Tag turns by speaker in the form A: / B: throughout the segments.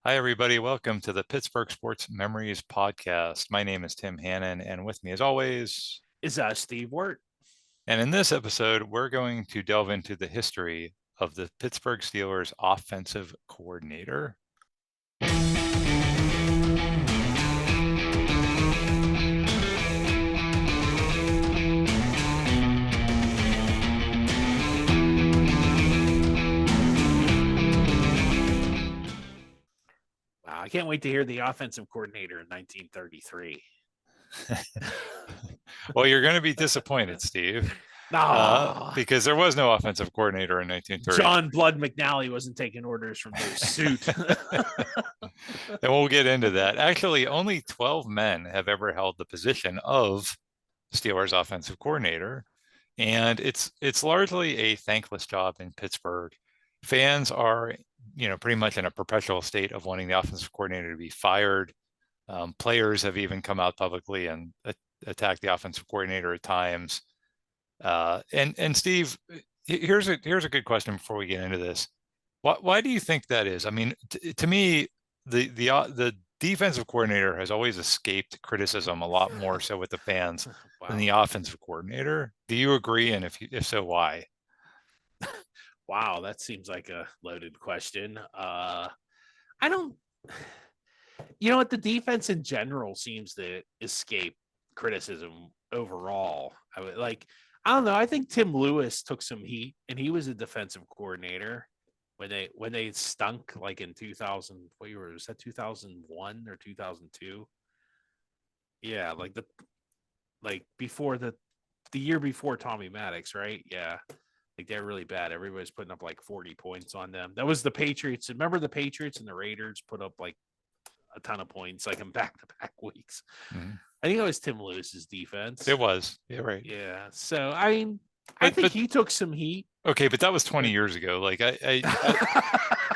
A: Hi, everybody. Welcome to the Pittsburgh Sports Memories Podcast. My name is Tim Hannon, and with me, as always,
B: is Steve Wirt.
A: and in this episode, we're going to delve into the history of the Pittsburgh Steelers offensive coordinator.
B: Wow, I can't wait to hear the offensive coordinator in 1933.
A: Well, you're going to be disappointed, Steve,
B: No,
A: because there was no offensive coordinator in 1930.
B: John Blood McNally wasn't taking orders from those suit.
A: And we'll get into that. Actually, only 12 men have ever held the position of Steelers offensive coordinator. And it's largely a thankless job in Pittsburgh. Fans are, pretty much in a perpetual state of wanting the offensive coordinator to be fired. Players have even come out publicly and attacked the offensive coordinator at times. And Steve, here's a good question before we get into this. Why do you think that is? I mean, to me, the defensive coordinator has always escaped criticism a lot more so with the fans than the offensive coordinator. Do you agree? And if so, why?
B: Wow, that seems like a loaded question. I don't, you know what? The defense in general seems to escape criticism overall. I don't know. I think Tim Lewis took some heat, and he was a defensive coordinator when they stunk like in 2000. What year was that? 2001 or 2002? Yeah, like before the year before Tommy Maddox, right? Yeah. Like they're really bad. Everybody's putting up like 40 points on them. That was the Patriots. Remember the Patriots and the Raiders put up like a ton of points like in back-to-back weeks. Mm-hmm. I think it was Tim Lewis's defense.
A: It was. Yeah, right.
B: Yeah. So I mean, I think he took some heat.
A: Okay, but that was 20 years ago. Like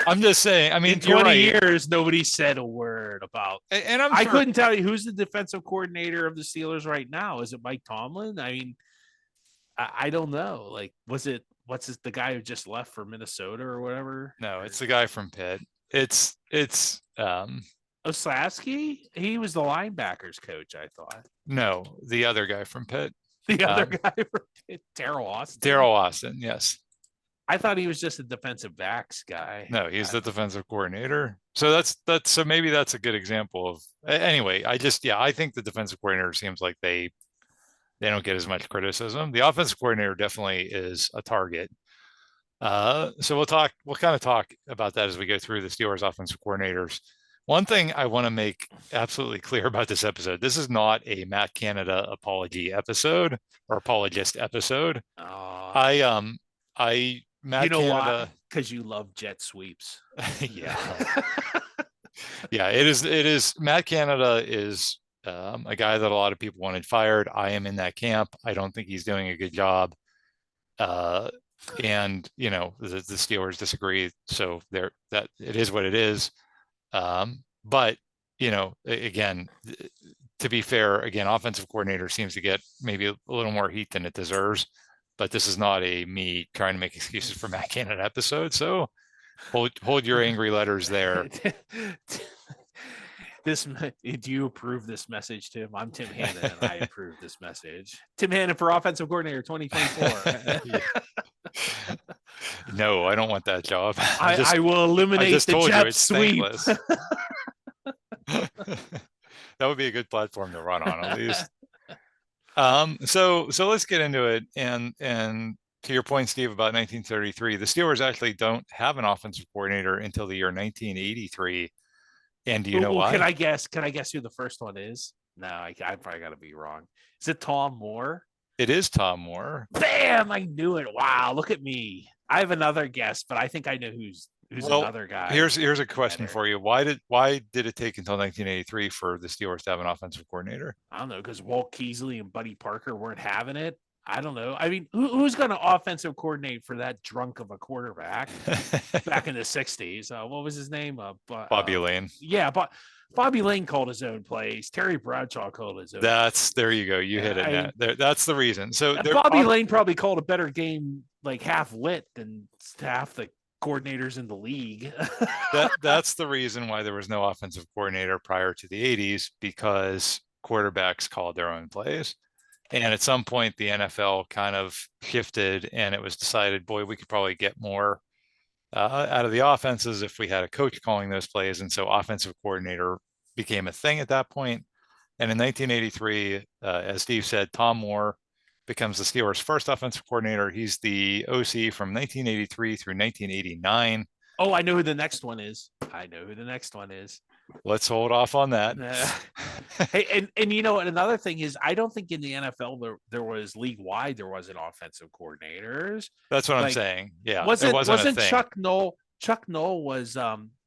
A: I'm just saying. I mean,
B: in 20 years, nobody said a word about. And I couldn't tell you who's the defensive coordinator of the Steelers right now. Is it Mike Tomlin? I mean, I don't know. Like, what's the guy who just left for Minnesota or whatever?
A: No, it's the guy from Pitt. It's
B: Oslasky. He was the linebackers coach, I thought.
A: No, the other guy from Pitt.
B: The other guy from Pitt, Daryl Austin.
A: Daryl Austin, yes.
B: I thought he was just a defensive backs guy.
A: No, he's the defensive coordinator. So so maybe that's a good example of. Anyway, I think the defensive coordinator seems like they don't get as much criticism. The offensive coordinator definitely is a target. So we'll kind of talk about that as we go through the Steelers offensive coordinators. One thing I want to make absolutely clear about this episode: this is not a Matt Canada apology episode or apologist episode.
B: Matt Canada, why? Because you love jet sweeps.
A: Yeah. Yeah, it is. Matt Canada is a guy that a lot of people wanted fired. I am in that camp. I don't think he's doing a good job. And the Steelers disagree. So that it is what it is. But again, to be fair, again, offensive coordinator seems to get maybe a little more heat than it deserves. But this is not a me trying to make excuses for Matt Canada episode. So hold your angry letters there.
B: Do you approve this message, Tim? I'm Tim Hannon, and I approve this message. Tim Hannon for offensive coordinator 2024.
A: No, I don't want that job.
B: I will eliminate the jet sweep.
A: That would be a good platform to run on, at least. So let's get into it. And to your point, Steve, about 1933, the Steelers actually don't have an offensive coordinator until the year 1983. And do you know why?
B: Can I guess who the first one is? No, I probably got to be wrong. Is it Tom Moore?
A: It is Tom Moore.
B: Bam! I knew it. Wow, look at me. I have another guess, but I think I know who's another guy.
A: Here's a question for you. Why did it take until 1983 for the Steelers to have an offensive coordinator?
B: I don't know, because Walt Keasley and Buddy Parker weren't having it. I don't know. I mean, who's going to offensive coordinate for that drunk of a quarterback back in the 60s? What was his name?
A: Bobby Lane.
B: Yeah, but Bobby Lane called his own plays. Terry Bradshaw called his own.
A: There you go. You hit it. That's the reason. So
B: Bobby Lane probably called a better game like half lit than half the coordinators in the league.
A: That's the reason why there was no offensive coordinator prior to the 80s, because quarterbacks called their own plays. And at some point, the NFL kind of shifted, and it was decided, boy, we could probably get more out of the offenses if we had a coach calling those plays. And so offensive coordinator became a thing at that point. And in 1983, as Steve said, Tom Moore becomes the Steelers' first offensive coordinator. He's the OC from 1983 through 1989.
B: Oh, I know who the next one is. I know who the next one is.
A: Let's hold off on that.
B: Hey, and you know, another thing is, I don't think in the NFL there was league wide there wasn't offensive coordinators.
A: That's what I'm
B: Like,
A: saying. Yeah,
B: wasn't
A: it wasn't a thing.
B: Chuck Noll? Chuck Noll was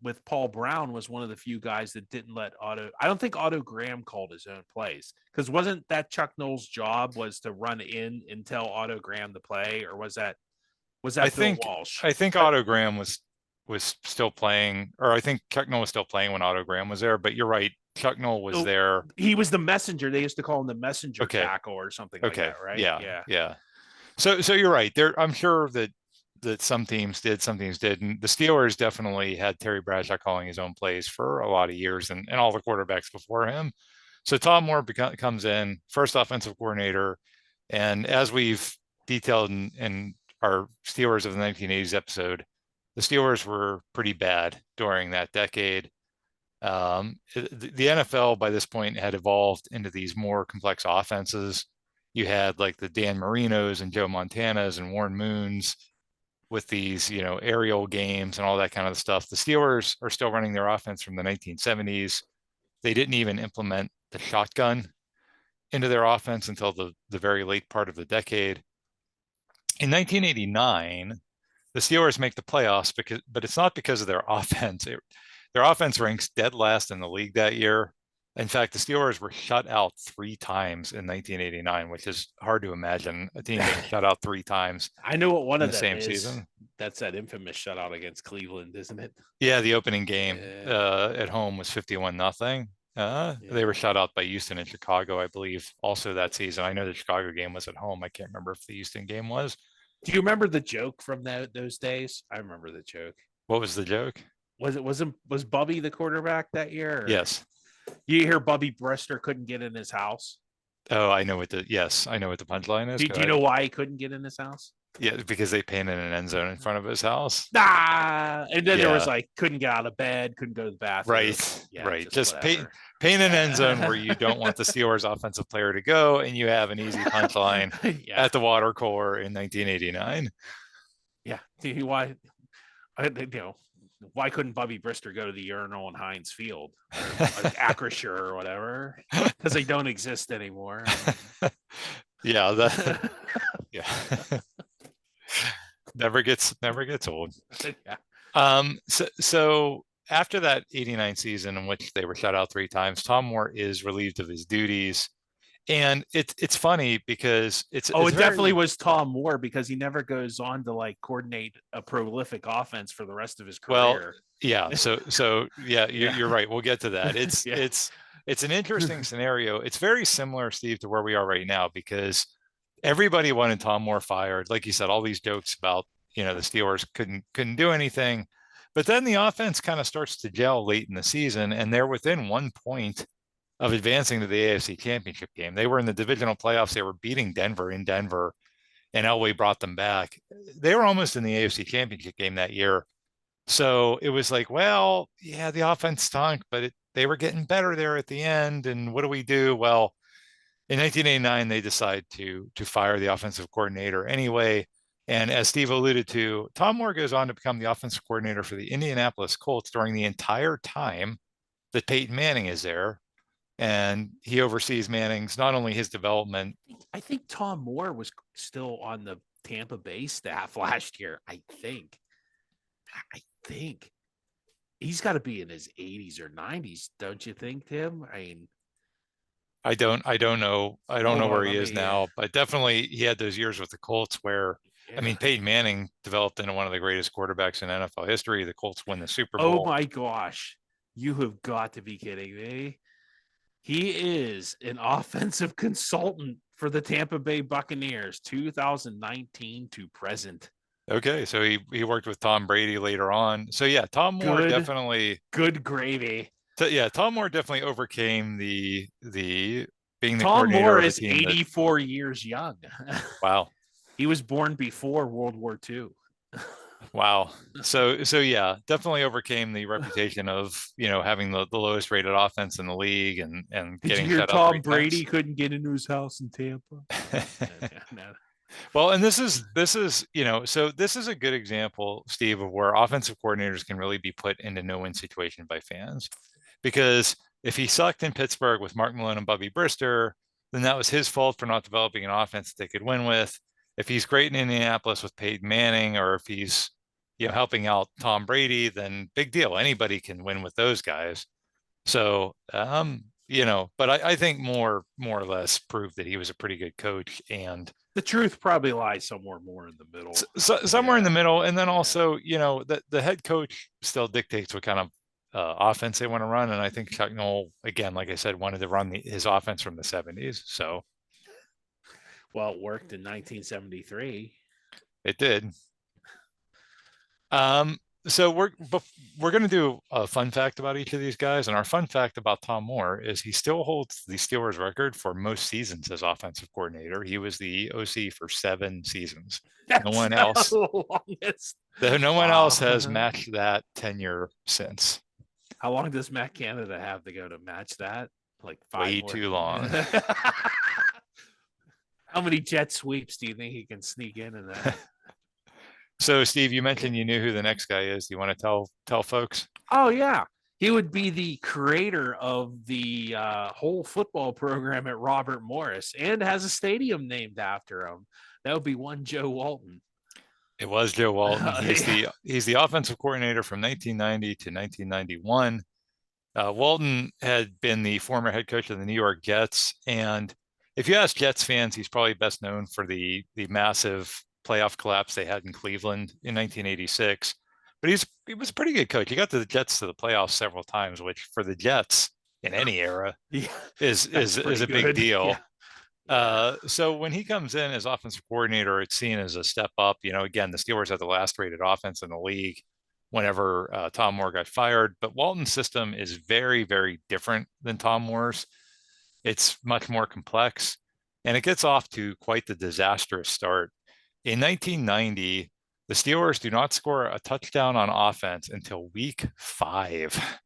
B: with Paul Brown was one of the few guys that didn't let Otto. I don't think Otto Graham called his own plays, because wasn't that Chuck Noll's job was to run in and tell Otto Graham to play, or was that
A: I
B: Bill
A: think
B: Walsh?
A: I think Otto Graham was still playing, or I think Chuck Noll was still playing when Otto Graham was there. But you're right, Chuck Noll was there.
B: He was the messenger. They used to call him the messenger
A: Okay.
B: tackle or something like that, right?
A: Yeah. So you're right. There, I'm sure that some teams did, some teams didn't. The Steelers definitely had Terry Bradshaw calling his own plays for a lot of years, and all the quarterbacks before him. So Tom Moore comes in, first offensive coordinator, and as we've detailed in our Steelers of the 1980s episode, the Steelers were pretty bad during that decade. The NFL by this point had evolved into these more complex offenses. You had like the Dan Marinos and Joe Montanas and Warren Moons with these, aerial games and all that kind of stuff. The Steelers are still running their offense from the 1970s. They didn't even implement the shotgun into their offense until the very late part of the decade. In 1989, the Steelers make the playoffs, but it's not because of their offense. Their offense ranks dead last in the league that year. In fact, the Steelers were shut out 3 times in 1989, which is hard to imagine a team being shut out 3 times.
B: I know what one
A: in
B: of
A: the
B: them
A: same
B: is.
A: season.
B: That's that infamous shutout against Cleveland, isn't it?
A: Yeah, the opening game
B: Yeah.
A: at home was 51-0. They were shut out by Houston and Chicago, I believe, also that season. I know the Chicago game was at home. I can't remember if the Houston game was.
B: Do you remember the joke from those days? I remember the joke.
A: What was the joke?
B: Was Bubby the quarterback that year? Or?
A: Yes.
B: You hear Bubby Brister couldn't get in his house?
A: Oh, I know what the punchline is.
B: Do you know why he couldn't get in his house?
A: Yeah, because they painted an end zone in front of his house.
B: And then there was like, couldn't get out of bed, couldn't go to the bathroom.
A: Right, right. Just paint an end zone where you don't want the Steelers offensive player to go, and you have an easy punchline at the water cooler in 1989.
B: Yeah. Why couldn't Bubby Brister go to the urinal in Heinz Field or Acrisure or whatever? Because they don't exist anymore.
A: Yeah. Yeah. never gets old.
B: Yeah.
A: So after that 89 season in which they were shut out 3 times, Tom Moore is relieved of his duties. And it's funny because it
B: definitely was Tom Moore, because he never goes on to like coordinate a prolific offense for the rest of his career.
A: Well, yeah. So yeah, you're right. We'll get to that. It's an interesting scenario. It's very similar, Steve, to where we are right now, because everybody wanted Tom Moore fired. Like you said, all these jokes about, the Steelers couldn't do anything. But then the offense kind of starts to gel late in the season, and they're within 1 point of advancing to the AFC Championship game. They were in the divisional playoffs. They were beating Denver in Denver, and Elway brought them back. They were almost in the AFC Championship game that year. So it was like, well, yeah, the offense stunk, but they were getting better there at the end. And what do we do? Well, in 1989, they decide to fire the offensive coordinator anyway. And as Steve alluded to, Tom Moore goes on to become the offensive coordinator for the Indianapolis Colts during the entire time that Peyton Manning is there. And he oversees Manning's, not only his development.
B: I think Tom Moore was still on the Tampa Bay staff last year. I think he's got to be in his 80s or 90s, don't you think, Tim? I mean,
A: I don't know. I don't know where he is now, but definitely he had those years with the Colts where, I mean, Peyton Manning developed into one of the greatest quarterbacks in NFL history. The Colts win the Super Bowl.
B: Oh my gosh. You have got to be kidding me. He is an offensive consultant for the Tampa Bay Buccaneers, 2019 to present.
A: Okay, so he worked with Tom Brady later on. So yeah, Tom Moore
B: Good,
A: definitely
B: good gravy.
A: yeah, Tom Moore definitely overcame the being the
B: Tom
A: coordinator
B: Moore
A: of a
B: is
A: team that
B: 84 years young.
A: wow.
B: He was born before World War II.
A: Wow. So yeah, definitely overcame the reputation of, having the lowest rated offense in the league and
B: Did you
A: getting
B: hear
A: shut out
B: Tom
A: 3 times.
B: Brady couldn't get into his house in Tampa? No, no, no.
A: Well, and so this is a good example, Steve, of where offensive coordinators can really be put into no-win situation by fans. Because if he sucked in Pittsburgh with Mark Malone and Bubby Brister, then that was his fault for not developing an offense that they could win with. If he's great in Indianapolis with Peyton Manning, or if he's, helping out Tom Brady, then big deal. Anybody can win with those guys. So, but I think more or less proved that he was a pretty good coach, and
B: The truth probably lies somewhere more in the middle.
A: somewhere in the
B: Yeah,
A: middle. And then
B: yeah.
A: also, the head coach still dictates what kind of offense they want to run. And I think Chuck Noll, again, like I said, wanted to run his offense from the 70s. So
B: Well, it worked in 1973.
A: it did. Um, so we're going to do a fun fact about each of these guys, and our fun fact about Tom Moore is he still holds the Steelers record for most seasons as offensive coordinator. He was the OC for 7 seasons. No
B: That's
A: one else,
B: the longest.
A: no one else has
B: Wow.
A: matched that tenure since.
B: How long does Matt Canada have to go to match that? Like five
A: Way
B: more.
A: too long.
B: How many jet sweeps do you think he can sneak in that?
A: So, Steve, you mentioned you knew who the next guy is. Do you want to tell folks?
B: Oh yeah, he would be the creator of the whole football program at Robert Morris, and has a stadium named after him. That would be one Joe Walton.
A: It was Joe Walton. He's
B: Yeah.
A: the offensive coordinator from 1990 to 1991. Walton had been the former head coach of the New York Jets, and if you ask Jets fans, he's probably best known for the massive playoff collapse they had in Cleveland in 1986. But he was a pretty good coach. He got the Jets to the playoffs several times, which for the Jets in any era
B: Yeah,
A: is
B: that's
A: is is
B: pretty
A: a big
B: good. Yeah,
A: deal.
B: yeah.
A: So when he comes in as offensive coordinator, it's seen as a step up. Again, the Steelers had the last rated offense in the league whenever Tom Moore got fired. But Walton's system is very, very different than Tom Moore's. It's much more complex, and it gets off to quite the disastrous start. In 1990, the Steelers do not score a touchdown on offense until week 5.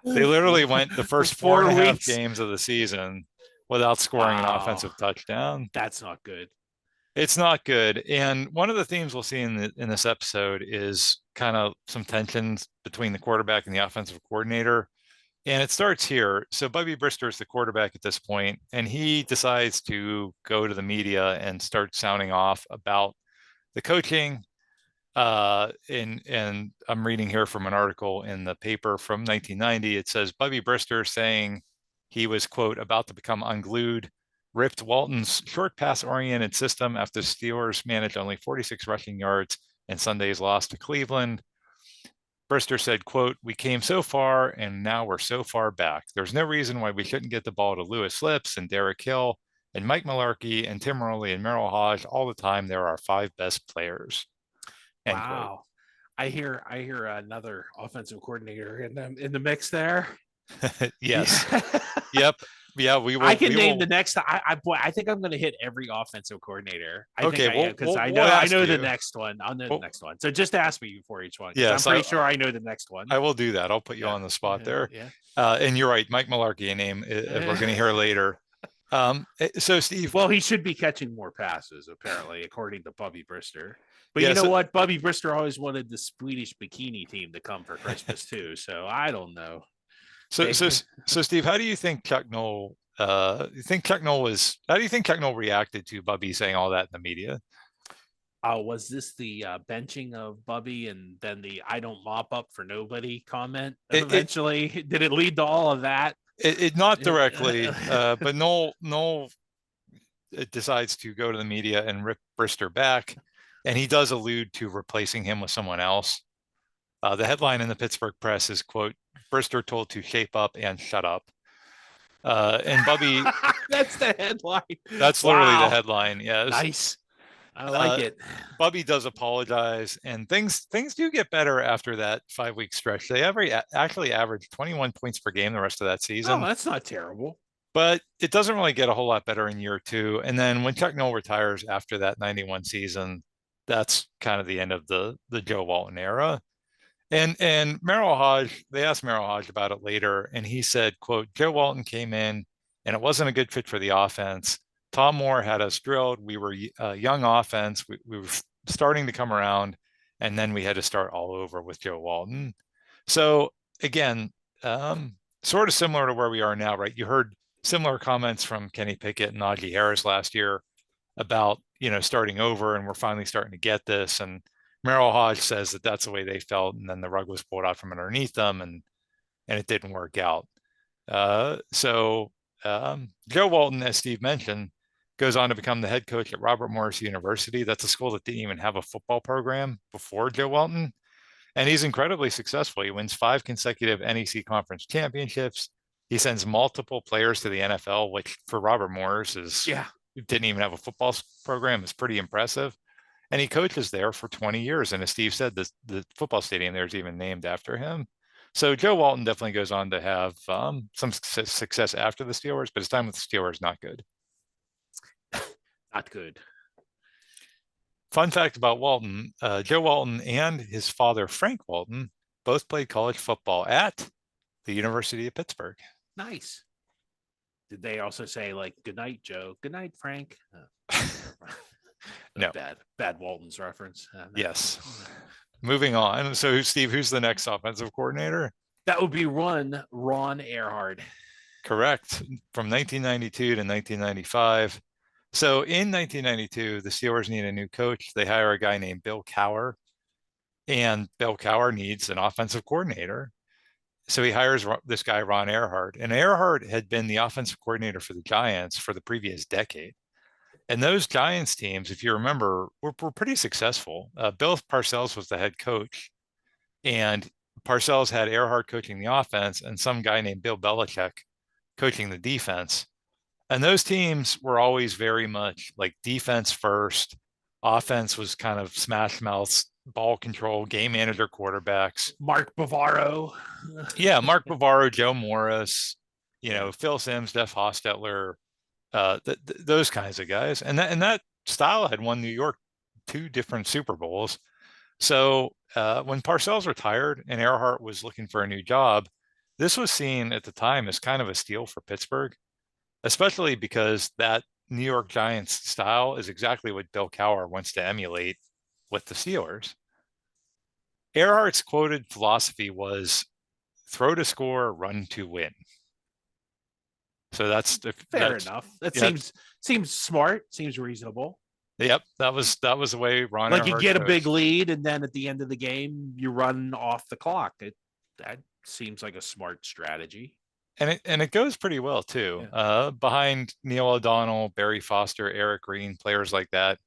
A: They literally went the
B: For
A: first four and
B: four
A: a half
B: weeks.
A: games of the season without scoring an
B: Wow,
A: offensive touchdown.
B: that's not good.
A: It's not good. And one of the themes we'll see in this episode is kind of some tensions between the quarterback and the offensive coordinator. And it starts here. So Bubby Brister is the quarterback at this point, and he decides to go to the media and start sounding off about the coaching. And I'm reading here from an article in the paper from 1990. It says Bubby Brister saying he was, quote, about to become unglued, ripped Walton's short pass oriented system after the Steelers managed only 46 rushing yards and Sunday's loss to Cleveland. Brister said, quote, we came so far and now we're so far back. There's no reason why we shouldn't get the ball to Lewis Lips and Derek Hill and Mike Mularkey and Tim Rowley and Merrill Hodge all the time. They're our 5 best players. End quote.
B: Wow. I hear another offensive coordinator in the mix there.
A: Yes.
B: Yeah.
A: Yep. Yeah, we
B: I
A: will
B: can
A: we
B: name the
A: will
B: next. I think I'm going to hit every offensive coordinator. I think
A: okay,
B: I am
A: we'll
B: because
A: we'll,
B: I
A: we'll
B: know I
A: ask
B: know the
A: you.
B: next one. I'll know the
A: Well,
B: next one. So just ask me before each one because I'm
A: yes,
B: pretty sure I know the next one.
A: I will do that. I'll put you
B: Yeah,
A: on the spot there.
B: yeah.
A: And you're right, Mike Mularkey, a name we're going to hear later. So Steve,
B: Well, he should be catching more passes, apparently, according to Bubby Brister. But you
A: yeah,
B: know
A: so
B: what? Bubby Brister always wanted the Swedish bikini team to come for Christmas too. So I don't know.
A: so so so Steve, how do you think Chuck Noll? You think Chuck Noll was? How do you think Chuck Noll reacted to Bubby saying all that in the media?
B: Was this the benching of Bubby and then the "I don't mop up for nobody" comment?
A: It it
B: Eventually, did it lead to all of that?
A: it not directly, but Noll decides to go to the media and rip Brister back, and he does allude to replacing him with someone else. The headline in the Pittsburgh Press is, quote, Brister told to shape up and shut up. And Bubby,
B: That's the headline.
A: that's literally the
B: Wow,
A: headline. Yes.
B: nice. I like it.
A: Bubby does apologize, and things do get better after that 5 week stretch. They actually averaged 21 points per game the rest of that
B: Oh,
A: season,
B: that's not terrible.
A: but it doesn't really get a whole lot better in year two. And then when Chuck Noll retires after that 91 season, that's kind of the end of the Joe Walton era. And Merrill Hodge, they asked Merrill Hodge about it later, and he said, quote, Joe Walton came in and it wasn't a good fit for the offense. Tom Moore had us drilled. We were a young offense. We were starting to come around, and then we had to start all over with Joe Walton. So again, sort of similar to where we are now, right? You heard similar comments from Kenny Pickett and Najee Harris last year about, starting over, and we're finally starting to get this. And Merrill Hodge says that that's the way they felt, and then the rug was pulled out from underneath them, and it didn't work out. So Joe Walton, as Steve mentioned, goes on to become the head coach at Robert Morris University. That's a school that didn't even have a football program before Joe Walton, and he's incredibly successful. He wins 5 consecutive NEC conference championships. He sends multiple players to the NFL, which for Robert Morris is didn't even have a football program, is pretty impressive. And he coaches there for 20 years. And as Steve said, the football stadium there is even named after him. So Joe Walton definitely goes on to have some success after the Steelers, but his time with the Steelers, not good.
B: Not good.
A: Fun fact about Walton, Joe Walton and his father, Frank Walton, both played college football at the University of Pittsburgh.
B: Nice. Did they also say, like, good night, Joe? Good night, Frank?
A: No.
B: Bad Walton's reference. No.
A: Yes. Moving on. So, Steve, who's the next offensive coordinator?
B: That would be Ron Erhard.
A: Correct. From 1992 to 1995. So in 1992, the Steelers need a new coach. They hire a guy named Bill Cowher, and Bill Cowher needs an offensive coordinator. So he hires this guy, Ron Erhard. And Erhard had been the offensive coordinator for the Giants for the previous decade. And those Giants teams, if you remember, were pretty successful. Bill Parcells was the head coach, and Parcells had Erhard coaching the offense and some guy named Bill Belichick coaching the defense. And those teams were always very much like defense first. Offense was kind of smash mouths, ball control, game manager quarterbacks.
B: Mark Bavaro.
A: Yeah, Mark Bavaro, Joe Morris, Phil Simms, Jeff Hostetler, those kinds of guys. And that style had won New York 2 different Super Bowls. So when Parcells retired and Erhard was looking for a new job, this was seen at the time as kind of a steal for Pittsburgh, especially because that New York Giants style is exactly what Bill Cowher wants to emulate with the Steelers. Erhard's quoted philosophy was throw to score, run to win. So that's
B: fair enough. That seems smart, seems reasonable.
A: Yep, that was the way Ron.
B: Like you get a big lead, and then at the end of the game, you run off the clock. That seems like a smart strategy.
A: And it goes pretty well too. Yeah. Behind Neil O'Donnell, Barry Foster, Eric Green, players like that,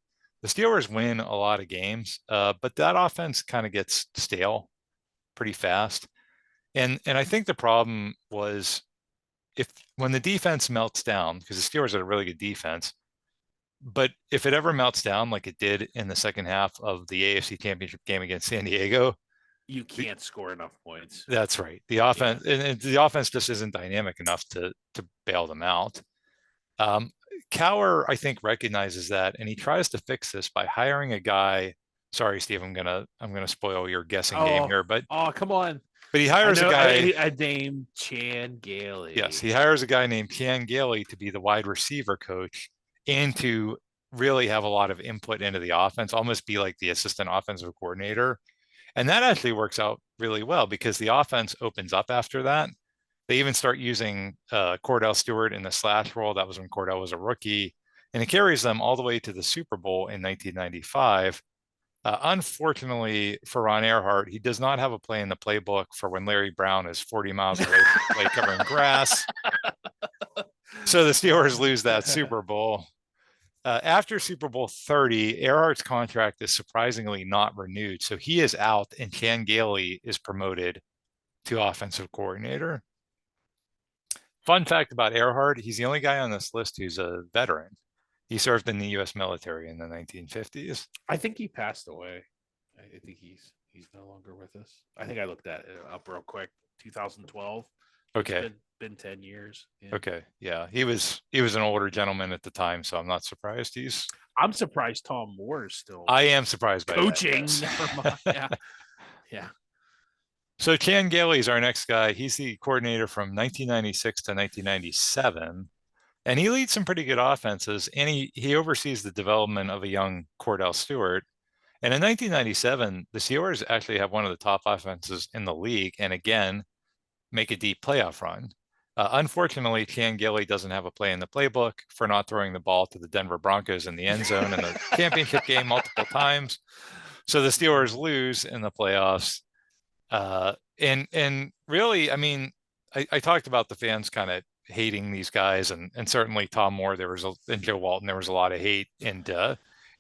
A: the Steelers win a lot of games. But that offense kind of gets stale pretty fast. And I think the problem was when the defense melts down, because the Steelers had a really good defense, but if it ever melts down like it did in the second half of the AFC Championship game against San Diego,
B: you can't score enough points.
A: That's right. The offense and the offense just isn't dynamic enough to bail them out. Cowher, I think, recognizes that, and he tries to fix this by hiring a guy. Sorry, Steve, I'm gonna spoil your guessing game here, but
B: come on.
A: But he hires a guy
B: named Chan Gailey.
A: Yes, he hires a guy named Chan Gailey to be the wide receiver coach and to really have a lot of input into the offense, almost be like the assistant offensive coordinator. And that actually works out really well because the offense opens up after that. They even start using Cordell Stewart in the slash role. That was when Cordell was a rookie. And it carries them all the way to the Super Bowl in 1995. Unfortunately for Ron Erhard, he does not have a play in the playbook for when Larry Brown is 40 miles away from the play covering grass. So the Steelers lose that Super Bowl. After Super Bowl 30, Erhard's contract is surprisingly not renewed. So he is out and Chan Gailey is promoted to offensive coordinator. Fun fact about Erhard, he's the only guy on this list who's a veteran. He served in the U.S. military in the 1950s.
B: I think he passed away. I think he's no longer with us. I think I looked that up real quick. 2012. It's
A: Okay.
B: been 10 years. Yeah.
A: Okay. Yeah. He was an older gentleman at the time, so I'm not surprised
B: I'm surprised Tom Moore is still
A: I am surprised by that.
B: coaching.
A: Yes.
B: Never mind. Yeah. Yeah.
A: So Chan Gailey is our next guy. He's the coordinator from 1996 to 1997, and he leads some pretty good offenses, and he oversees the development of a young Cordell Stewart. And in 1997, the Steelers actually have one of the top offenses in the league, and again, make a deep playoff run. Unfortunately, Chan Gailey doesn't have a play in the playbook for not throwing the ball to the Denver Broncos in the end zone in the championship game multiple times. So the Steelers lose in the playoffs. And really, I mean, I talked about the fans kind of hating these guys, and certainly Tom Moore, and Joe Walton, there was a lot of hate, and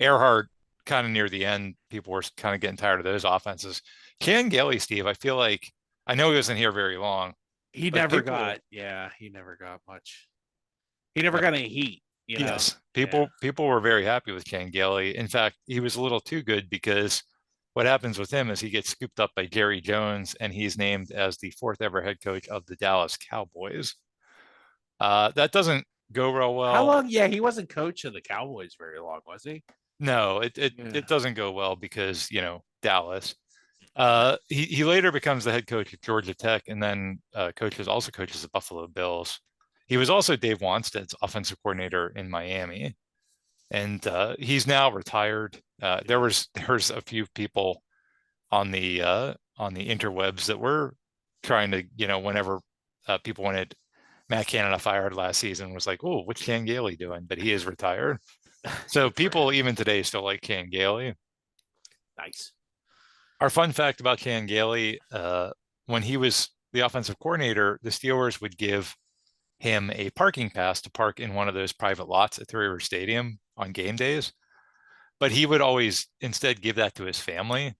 A: Earhart kind of near the end, people were kind of getting tired of those offenses. Chan Gailey, Steve, I feel like I know he wasn't here very long.
B: He
A: But
B: never
A: people,
B: got, yeah, he never got much. He never got any heat, you know.
A: yes,
B: Yeah.
A: people were very happy with Chan Gailey. In fact, he was a little too good because what happens with him is he gets scooped up by Jerry Jones, and he's named as the fourth ever head coach of the Dallas Cowboys. That doesn't go real
B: How
A: well.
B: long? Yeah, he wasn't coach of the Cowboys very long, was he?
A: No,
B: Yeah.
A: it doesn't go well because Dallas. He later becomes the head coach at Georgia Tech, and then coaches the Buffalo Bills. He was also Dave Wanstead's offensive coordinator in Miami, and he's now retired. There's a few people on the interwebs that were trying to whenever people wanted Matt Canada fired last season was like, oh, what's Chan Gailey doing? But he is retired, so people even today still like Chan Gailey.
B: Nice.
A: Our fun fact about Chan Gailey, when he was the offensive coordinator, the Steelers would give him a parking pass to park in one of those private lots at Three River Stadium on game days. But he would always instead give that to his family.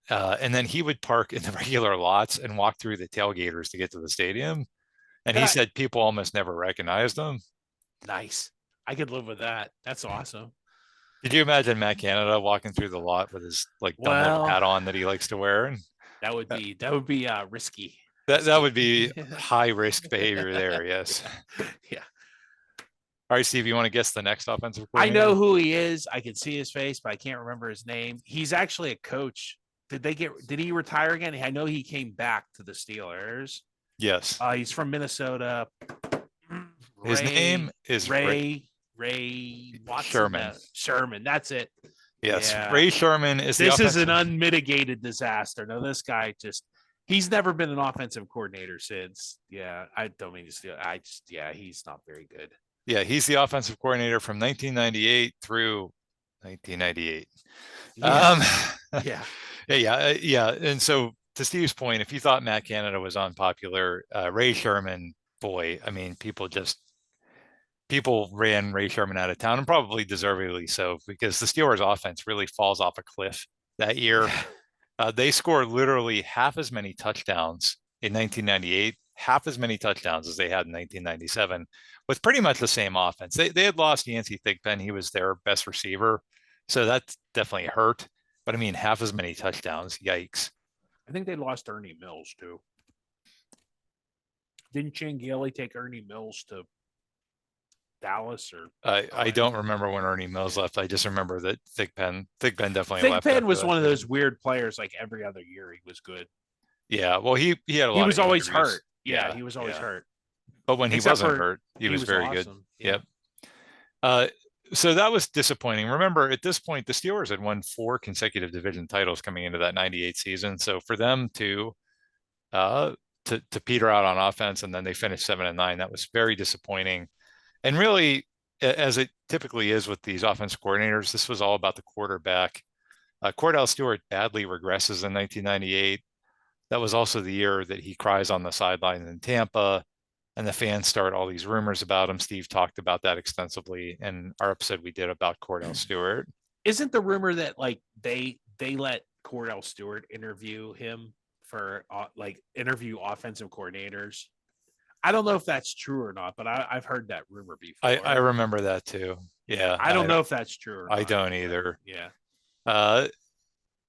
A: And then he would park in the regular lots and walk through the tailgaters to get to the stadium. And he said people almost never recognized him.
B: Nice. I could live with that. That's awesome.
A: Did you imagine Matt Canada walking through the lot with his dumb hat on that he likes to wear? And
B: that would be risky.
A: that would be high risk behavior there. Yes.
B: Yeah.
A: All right, Steve, you want to guess the next offensive
B: I
A: coordinator?
B: know who he is. I can see his face, but I can't remember his name. He's actually a coach. Did he retire again? I know he came back to the Steelers.
A: Yes.
B: He's from Minnesota.
A: His name is
B: Ray Watson.
A: Sherman.
B: Sherman. That's it.
A: Yes.
B: Yeah.
A: Ray Sherman is
B: This is an unmitigated disaster. No, this guy he's never been an offensive coordinator since. Yeah. I don't mean to steal. He's not very good.
A: Yeah. He's the offensive coordinator from 1998 through 1998.
B: Yeah.
A: Yeah. And so to Steve's point, if you thought Matt Canada was unpopular, Ray Sherman, boy, I mean, people ran Ray Sherman out of town, and probably deservedly so, because the Steelers offense really falls off a cliff that year. They scored literally half as many touchdowns in 1998, half as many touchdowns as they had in 1997, with pretty much the same offense. They had lost Yancey Thigpen. He was their best receiver. So that definitely hurt. But I mean, half as many touchdowns. Yikes.
B: I think they lost Ernie Mills too. Didn't Chan Gailey take Ernie Mills to Dallas? Or
A: I don't remember when Ernie Mills left. I just remember that Thigpen definitely left.
B: Thigpen was one of those weird players. Like every other year, he was good.
A: Yeah, well, he had a lot.
B: He was always
A: injuries.
B: hurt. Yeah, he was always hurt.
A: But when he wasn't hurt, he was very
B: awesome.
A: good. Yep. So that was disappointing. Remember, at this point, the Steelers had won 4 consecutive division titles coming into that 98 season. So for them to peter out on offense, and then they finished 7-9, that was very disappointing. And really, as it typically is with these offensive coordinators, this was all about the quarterback. Cordell Stewart badly regresses in 1998. That was also the year that he cries on the sidelines in Tampa, and the fans start all these rumors about him. Steve talked about that extensively in our episode we did about Cordell Stewart.
B: Isn't the rumor that like they let Cordell Stewart interview him for interview offensive coordinators? I don't know if that's true or not, but I've heard that rumor
A: I
B: before.
A: remember that too.
B: Yeah,
A: Yeah,
B: I don't know if that's true or
A: I
B: not.
A: don't
B: But
A: either.
B: yeah.
A: Uh,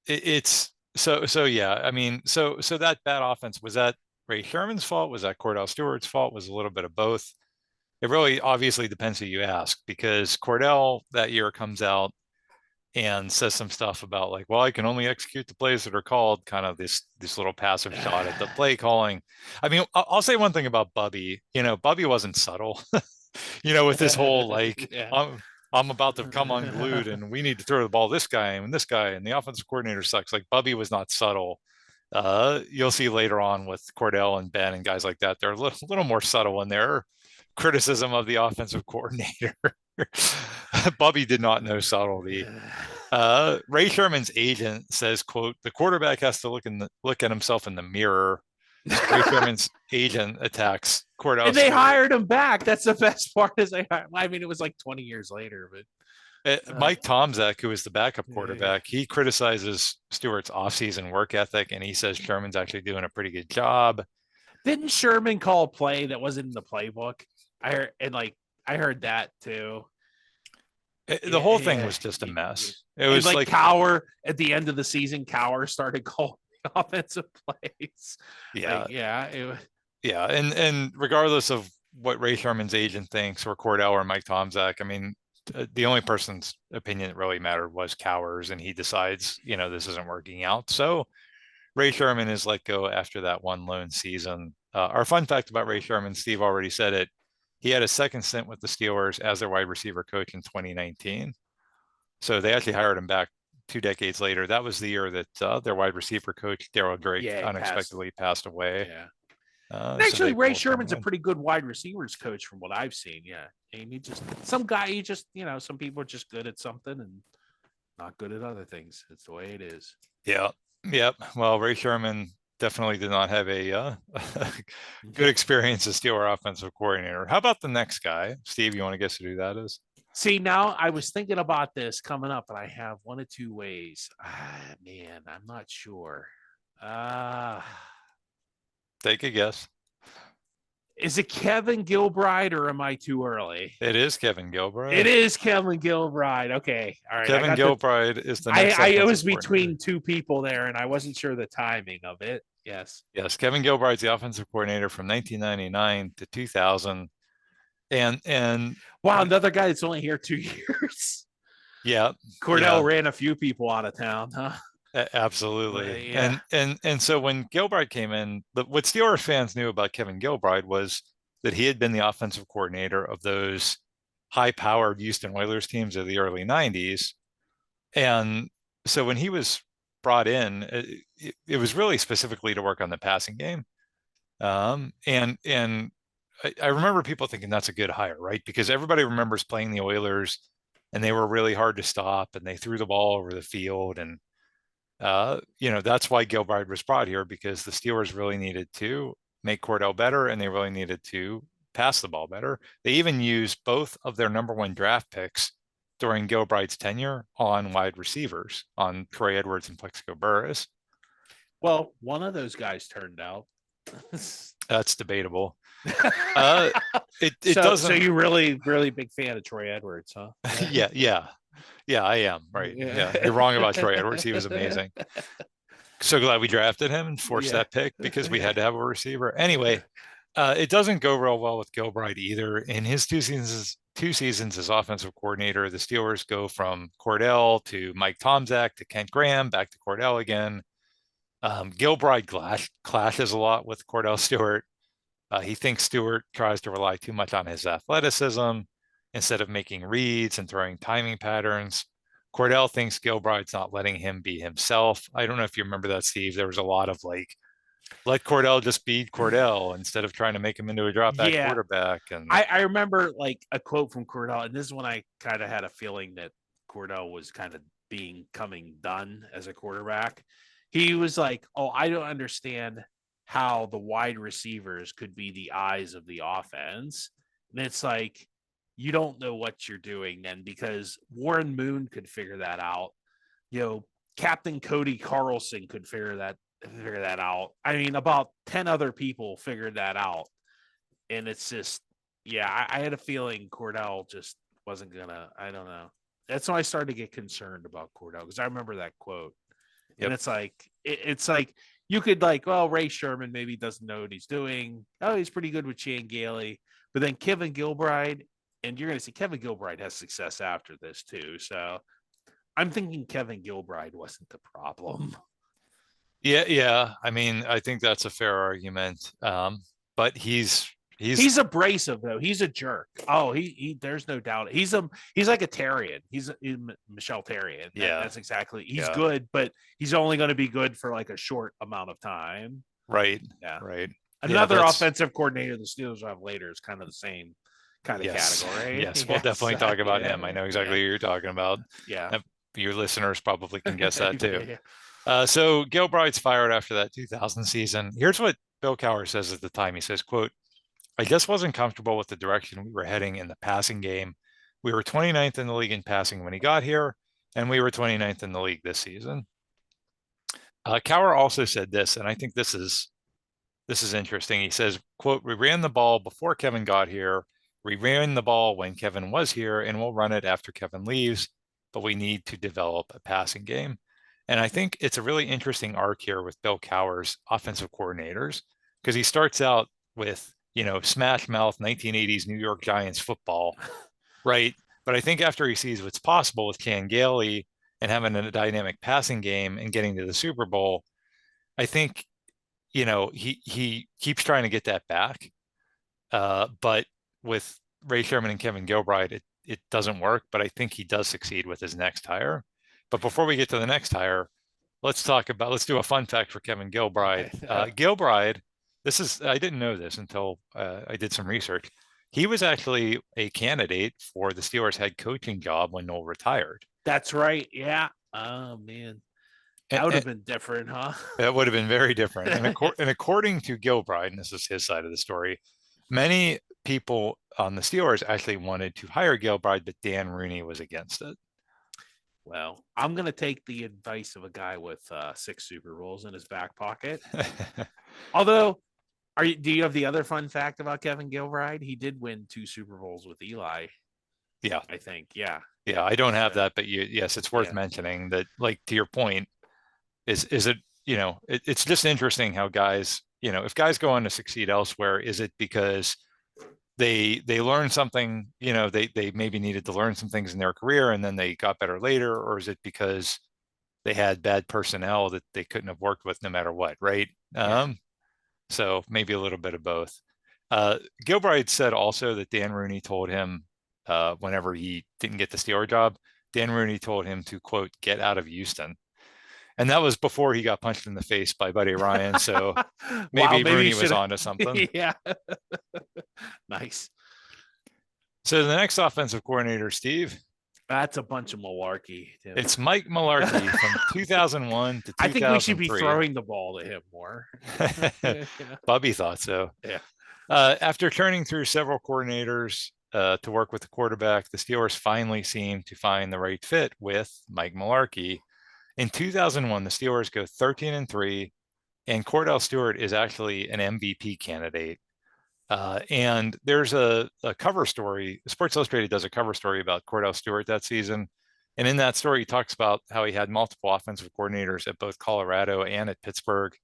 A: it's so yeah. I mean, so that bad offense, was that Ray Sherman's fault? Was that Cordell Stewart's fault? Was a little bit of both. It really obviously depends who you ask, because Cordell that year comes out and says some stuff about like, well, I can only execute the plays that are called, kind of this little passive shot at the play calling. I mean, I'll say one thing about Bubby. Bubby wasn't subtle. With this whole like,
B: Yeah.
A: I'm about to come unglued and we need to throw the ball this guy and this guy and the offensive coordinator sucks. Like Bubby was not subtle. You'll see later on with Cordell and Ben and guys like that, they're a little more subtle in their criticism of the offensive coordinator. Bubby did not know subtlety. Ray Sherman's agent says, "quote The quarterback has to look at himself in the mirror." So Ray Sherman's agent attacks Cordell
B: And they
A: Stewart.
B: hired him back. That's the best part. Is I mean, it was like 20 years later, but
A: Mike Tomczak, who is the backup quarterback, he criticizes Stewart's offseason work ethic, and he says Sherman's actually doing a pretty good job.
B: didn't Sherman call a play that wasn't in the playbook? I heard that too.
A: The whole thing was just a mess. It was like
B: Cowher at the end of the season. Cowher started calling offensive plays.
A: Yeah,
B: yeah,
A: yeah, and regardless of what Ray Sherman's agent thinks, or Cordell or Mike Tomczak, I mean, the only person's opinion that really mattered was Cowher's, and he decides, this isn't working out. So Ray Sherman is let go after that one lone season. Our fun fact about Ray Sherman, Steve already said it. He had a second stint with the Steelers as their wide receiver coach in 2019. So they actually hired him back 2 decades later. That was the year that their wide receiver coach, Daryl Drake, unexpectedly passed away.
B: Yeah.
A: So
B: Ray Sherman's a pretty good wide receivers coach from what I've seen. Yeah. And some people are just good at something and not good at other things. It's the way it is.
A: Yeah. Yep. Well, Ray Sherman definitely did not have a good experience as Steeler offensive coordinator. How about the next guy? Steve, you want to guess who that is?
B: See, now I was thinking about this coming up, and I have one of two ways. Man, I'm not sure.
A: Take a guess.
B: Is it Kevin Gilbride, or am I too early?
A: It is Kevin Gilbride.
B: It is Kevin Gilbride. Okay. All right.
A: Kevin Gilbride is the next.
B: It was between two people there, and I wasn't sure the timing of it. Yes.
A: Yes. Kevin Gilbride's the offensive coordinator from 1999 to 2000. And
B: wow, another guy that's only here 2 years.
A: Yeah.
B: Cordell ran a few people out of town, huh?
A: Absolutely. Yeah. And so when Gilbride came in, what Steelers fans knew about Kevin Gilbride was that he had been the offensive coordinator of those high-powered Houston Oilers teams of the early 90s. And so when he was brought in, it was really specifically to work on the passing game. And I remember people thinking that's a good hire, right? Because everybody remembers playing the Oilers and they were really hard to stop and they threw the ball over the field. And that's why Gilbride was brought here, because the Steelers really needed to make Cordell better and they really needed to pass the ball better. They even used both of their number one draft picks during Gilbride's tenure on wide receivers, on Troy Edwards and Plexico Burress.
B: Well, one of those guys turned out.
A: That's debatable. It doesn't.
B: So you're really big fan of Troy Edwards, huh?
A: Yeah, I am. Right. Yeah. You're wrong about Troy Edwards. He was amazing. So glad we drafted him and forced that pick because we had to have a receiver. Anyway, it doesn't go real well with Gilbride either. In his two seasons as offensive coordinator, the Steelers go from Cordell to Mike Tomczak to Kent Graham, back to Cordell again. Gilbride clashes a lot with Cordell Stewart. He thinks Stewart tries to rely too much on his athleticism instead of making reads and throwing timing patterns. Cordell thinks Gilbride's not letting him be himself. I don't know if you remember that, Steve. There was a lot of like, let Cordell just be Cordell instead of trying to make him into a drop back quarterback. And
B: I remember like a quote from Cordell, and this is when I kind of had a feeling that Cordell was kind of coming done as a quarterback. He was like, "Oh, I don't understand how the wide receivers could be the eyes of the offense." And it's like, you don't know what you're doing then, because Warren Moon could figure that out. Captain Cody Carlson could figure that out. I mean, about 10 other people figured that out. And it's just, yeah, I had a feeling Cordell just wasn't gonna. I don't know. That's why I started to get concerned about Cordell, because I remember that quote, and
A: Yep.
B: it's like it's like you could like, well, Ray Sherman maybe doesn't know what he's doing. Oh, he's pretty good with Chan Gailey, but then Kevin Gilbride, and you're gonna see Kevin Gilbride has success after this too. So I'm thinking Kevin Gilbride wasn't the problem.
A: Yeah, yeah. I mean, I think that's a fair argument. But he's
B: He's abrasive though. He's a jerk. Oh, he. There's no doubt. He's like a Terrian. He's Michelle Terrian.
A: yeah,
B: That's exactly. He's
A: yeah,
B: good, but he's only going to be good for like a short amount of time.
A: right,
B: Yeah.
A: right. Yeah,
B: Another
A: that's
B: offensive coordinator the Steelers will have later is kind of the same kind of
A: yes,
B: category.
A: yes. We'll
B: Yes.
A: definitely talk about
B: Yeah.
A: him. I know exactly
B: Yeah.
A: who you're talking about.
B: Yeah.
A: Uh, Your listeners probably can guess that too.
B: Yeah.
A: So Gilbride's fired after that 2000 season. Here's what Bill Cowher says at the time. He says, quote, I just wasn't comfortable with the direction we were heading in the passing game. We were 29th in the league in passing when he got here, and we were 29th in the league this season. Cowher also said this, and I think this is interesting. He says, quote, we ran the ball before Kevin got here. We ran the ball when Kevin was here, and we'll run it after Kevin leaves, but we need to develop a passing game. And I think it's a really interesting arc here with Bill Cowher's offensive coordinators, because he starts out with, smash mouth 1980s New York Giants football, right? But I think after he sees what's possible with Chan Gailey and having a dynamic passing game and getting to the Super Bowl, I think he keeps trying to get that back. But with Ray Sherman and Kevin Gilbride, it doesn't work. But I think he does succeed with his next hire. But before we get to the next hire, let's do a fun fact for Kevin Gilbride. Gilbride, I didn't know this until I did some research. He was actually a candidate for the Steelers head coaching job when Noel retired.
B: That's right. Yeah. Oh man. That would have been different, huh?
A: That would have been very different. And according to Gilbride, and this is his side of the story, many people on the Steelers actually wanted to hire Gilbride, but Dan Rooney was against it.
B: Well, I'm going to take the advice of a guy with 6 Super Bowls in his back pocket. Although, do you have the other fun fact about Kevin Gilbride? He did win 2 Super Bowls with Eli.
A: Yeah,
B: I think. Yeah.
A: Yeah, I don't have that, but yes, it's worth mentioning that, like, to your point, is it, it's just interesting how guys, if guys go on to succeed elsewhere, is it because they learned something, they maybe needed to learn some things in their career and then they got better later, or is it because they had bad personnel that they couldn't have worked with no matter what, right? So maybe a little bit of both. Gilbride said also that Dan Rooney told him whenever he didn't get the Steeler job, Dan Rooney told him to, quote, get out of Houston. And that was before he got punched in the face by Buddy Ryan. So maybe Rooney was onto something.
B: Yeah. Nice.
A: So the next offensive coordinator, Steve.
B: That's a bunch of malarkey. Tim.
A: It's Mike Mularkey from 2001 to 2003.
B: I think we should be throwing the ball to him more.
A: Bubby thought so.
B: Yeah.
A: After turning through several coordinators to work with the quarterback, the Steelers finally seemed to find the right fit with Mike Mularkey. In 2001, the Steelers go 13-3, and Cordell Stewart is actually an MVP candidate. And there's a cover story. Sports Illustrated does a cover story about Cordell Stewart that season. And in that story, he talks about how he had multiple offensive coordinators at both Colorado and at Pittsburgh.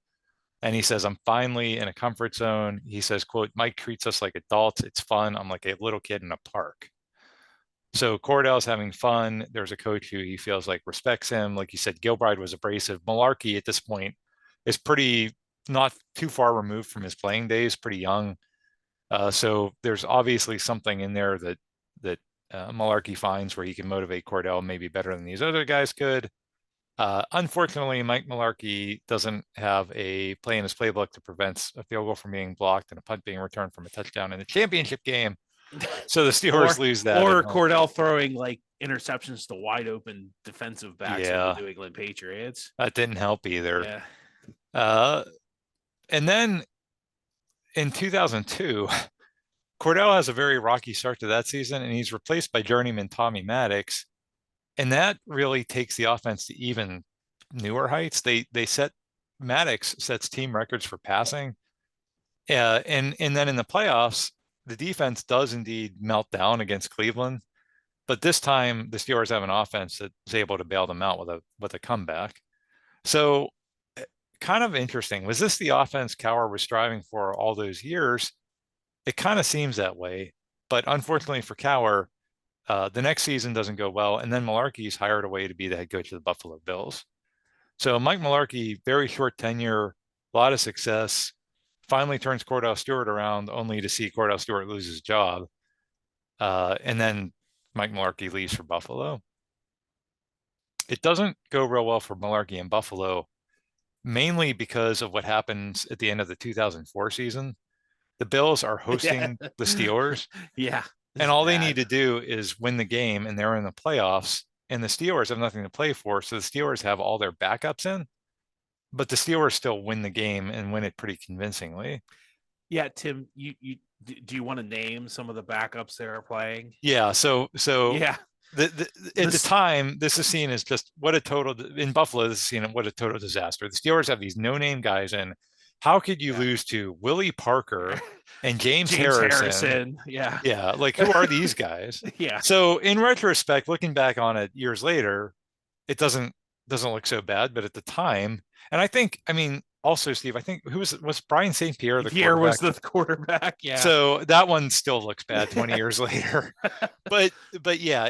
A: And he says, I'm finally in a comfort zone. He says, quote, Mike treats us like adults. It's fun. I'm like a little kid in a park. So Cordell's having fun. There's a coach who he feels like respects him. Like you said, Gilbride was abrasive. Mularkey at this point is pretty not too far removed from his playing days, pretty young. So there's obviously something in there that Mularkey finds where he can motivate Cordell maybe better than these other guys could. Unfortunately, Mike Mularkey doesn't have a play in his playbook that prevents a field goal from being blocked and a punt being returned from a touchdown in the championship game. So the Steelers lose that.
B: Or Cordell throwing like interceptions to wide open defensive backs of the New England Patriots.
A: That didn't help either. And then in 2002, Cordell has a very rocky start to that season, and he's replaced by journeyman Tommy Maddox. And that really takes the offense to even newer heights. Maddox sets team records for passing. And then in the playoffs, the defense does indeed melt down against Cleveland, but this time the Steelers have an offense that's able to bail them out with a comeback. So kind of interesting. Was this the offense Cowher was striving for all those years? It kind of seems that way, but unfortunately for Cowher, the next season doesn't go well, and then Mularkey's hired away to be the head coach of the Buffalo Bills. So Mike Mularkey, very short tenure, a lot of success, finally turns Cordell Stewart around, only to see Cordell Stewart lose his job. And then Mike Mularkey leaves for Buffalo. It doesn't go real well for Mularkey in Buffalo, mainly because of what happens at the end of the 2004 season. The Bills are
B: Yeah.
A: hosting the Steelers,
B: Yeah. This
A: and
B: is
A: all they need
B: bad.
A: to do is win the game, and they're in the playoffs. And the Steelers have nothing to play for, so the Steelers have all their backups in, but the Steelers still win the game and win it pretty convincingly.
B: Yeah, Tim, do you want to name some of the backups they are playing?
A: Yeah, so
B: Yeah.
A: at the
B: This
A: time, this is seen as just what a total in Buffalo. This is seen as what a total disaster. The Steelers have these no-name guys in. How could you
B: yeah.
A: lose to Willie Parker and James
B: James
A: Harrison?
B: Harrison. Yeah.
A: Yeah, like who are these guys?
B: Yeah.
A: So in retrospect, looking back on it years later, it doesn't look so bad, but at the time, and I think, I mean, also Steve, I think who was Brian St. Pierre the
B: Pierre was
A: quarterback?
B: the quarterback. Yeah.
A: So that one still looks bad 20 years later. But yeah,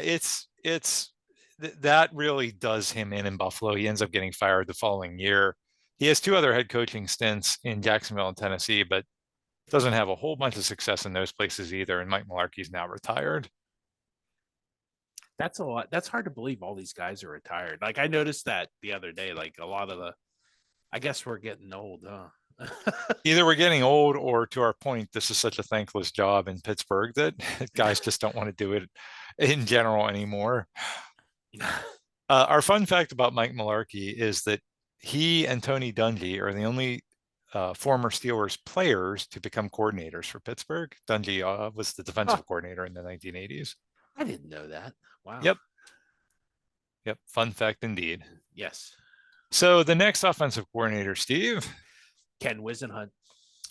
A: that really does him in Buffalo. He ends up getting fired the following year. He has two other head coaching stints in Jacksonville and Tennessee, but doesn't have a whole bunch of success in those places either. And Mike Mularkey's now retired.
B: That's a lot. That's hard to believe all these guys are retired. Like I noticed that the other day, like a lot of I guess we're getting old, huh?
A: Either we're getting old, or to our point, this is such a thankless job in Pittsburgh that guys just don't want to do it in general anymore. Our fun fact about Mike Mularkey is that he and Tony Dungy are the only former Steelers players to become coordinators for Pittsburgh. Dungy was the
B: Huh,
A: defensive coordinator in the 1980s.
B: I didn't know that. Wow.
A: Yep. Yep. Fun fact indeed.
B: Yes.
A: So the next offensive coordinator, Steve,
B: Ken Wisenhunt.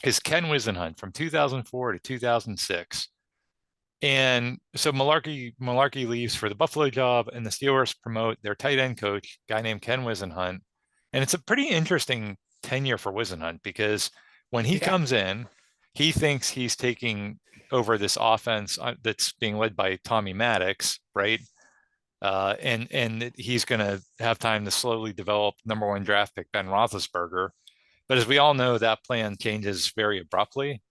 A: is Ken Wisenhunt from 2004 to 2006. And so Mularkey leaves for the Buffalo job, and the Steelers promote their tight end coach, a guy named Ken Wisenhunt. And it's a pretty interesting tenure for Wisenhunt because when he
B: Yeah.
A: comes in, he thinks he's taking over this offense that's being led by Tommy Maddox, right? And he's going to have time to slowly develop number one draft pick Ben Roethlisberger. But as we all know, that plan changes very abruptly.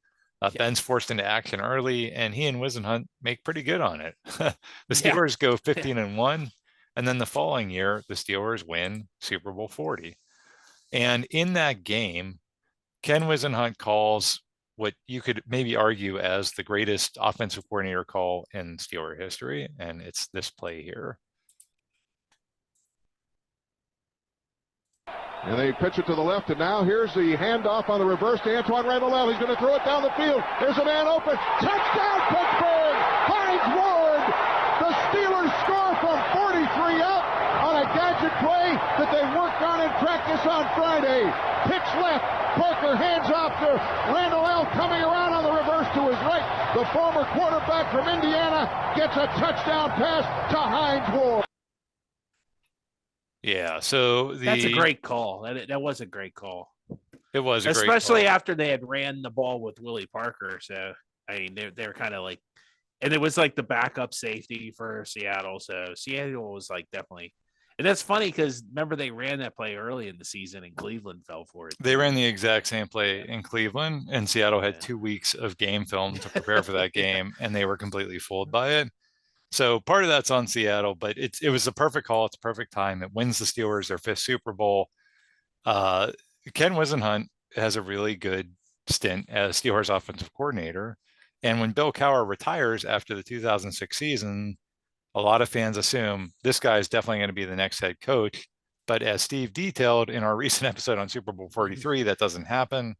B: Yeah.
A: Ben's forced into action early, and he and Wisenhunt make pretty good on it. The
B: Yeah.
A: Steelers go
B: Yeah.
A: 15-1, and then the following year, the Steelers win Super Bowl 40. And in that game, Ken Wisenhunt calls what you could maybe argue as the greatest offensive coordinator call in Steeler history, and it's this play here.
C: And they pitch it to the left, and now here's the handoff on the reverse to Antoine Randall. He's going to throw it down the field. There's a man open. Touchdown, Pittsburgh! Hines Ward! The Steelers score from 43 out on a gadget play that they worked on in practice on Friday. Pitch left. Parker hands off to Randall L. coming around on the reverse to his right. The former quarterback from Indiana gets a touchdown pass to Hines Ward.
A: Yeah, so
B: That's a great call. That was a great call.
A: It was a
B: especially
A: great call.
B: after they had ran the ball with Willie Parker. So I mean, they're kind of like, and it was like the backup safety for Seattle. So Seattle was like definitely, and that's funny because remember they ran that play early in the season and Cleveland fell for it.
A: They ran the exact same play
B: Yeah.
A: in Cleveland, and Seattle had
B: Yeah.
A: 2 weeks of game film to prepare for that game, and they were completely fooled by it. So part of that's on Seattle, but it was the perfect call. It's a perfect time. It wins the Steelers their 5th Super Bowl. Ken Wisenhunt has a really good stint as Steelers offensive coordinator. And when Bill Cowher retires after the 2006 season, a lot of fans assume this guy is definitely going to be the next head coach. But as Steve detailed in our recent episode on Super Bowl 43, that doesn't happen.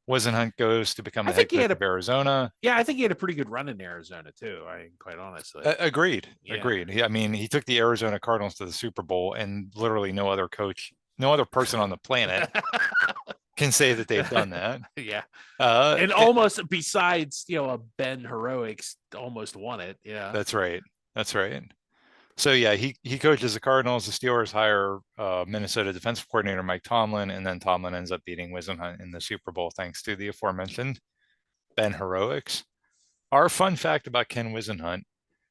A: Wisenhunt goes to become the head coach of Arizona.
B: Yeah, I think he had a pretty good run in Arizona too. Quite honestly.
A: Agreed.
B: Yeah.
A: Agreed. I mean, he took the Arizona Cardinals to the Super Bowl, and literally no other coach, no other person on the planet can say that they've done that.
B: Yeah.
A: Uh,
B: And almost besides, a Ben Heroics almost won it. Yeah.
A: that's right. That's right. So yeah, he coaches the Cardinals. The Steelers hire Minnesota defensive coordinator Mike Tomlin, and then Tomlin ends up beating Wisenhunt in the Super Bowl thanks to the aforementioned Ben Heroics. Our fun fact about Ken Wisenhunt: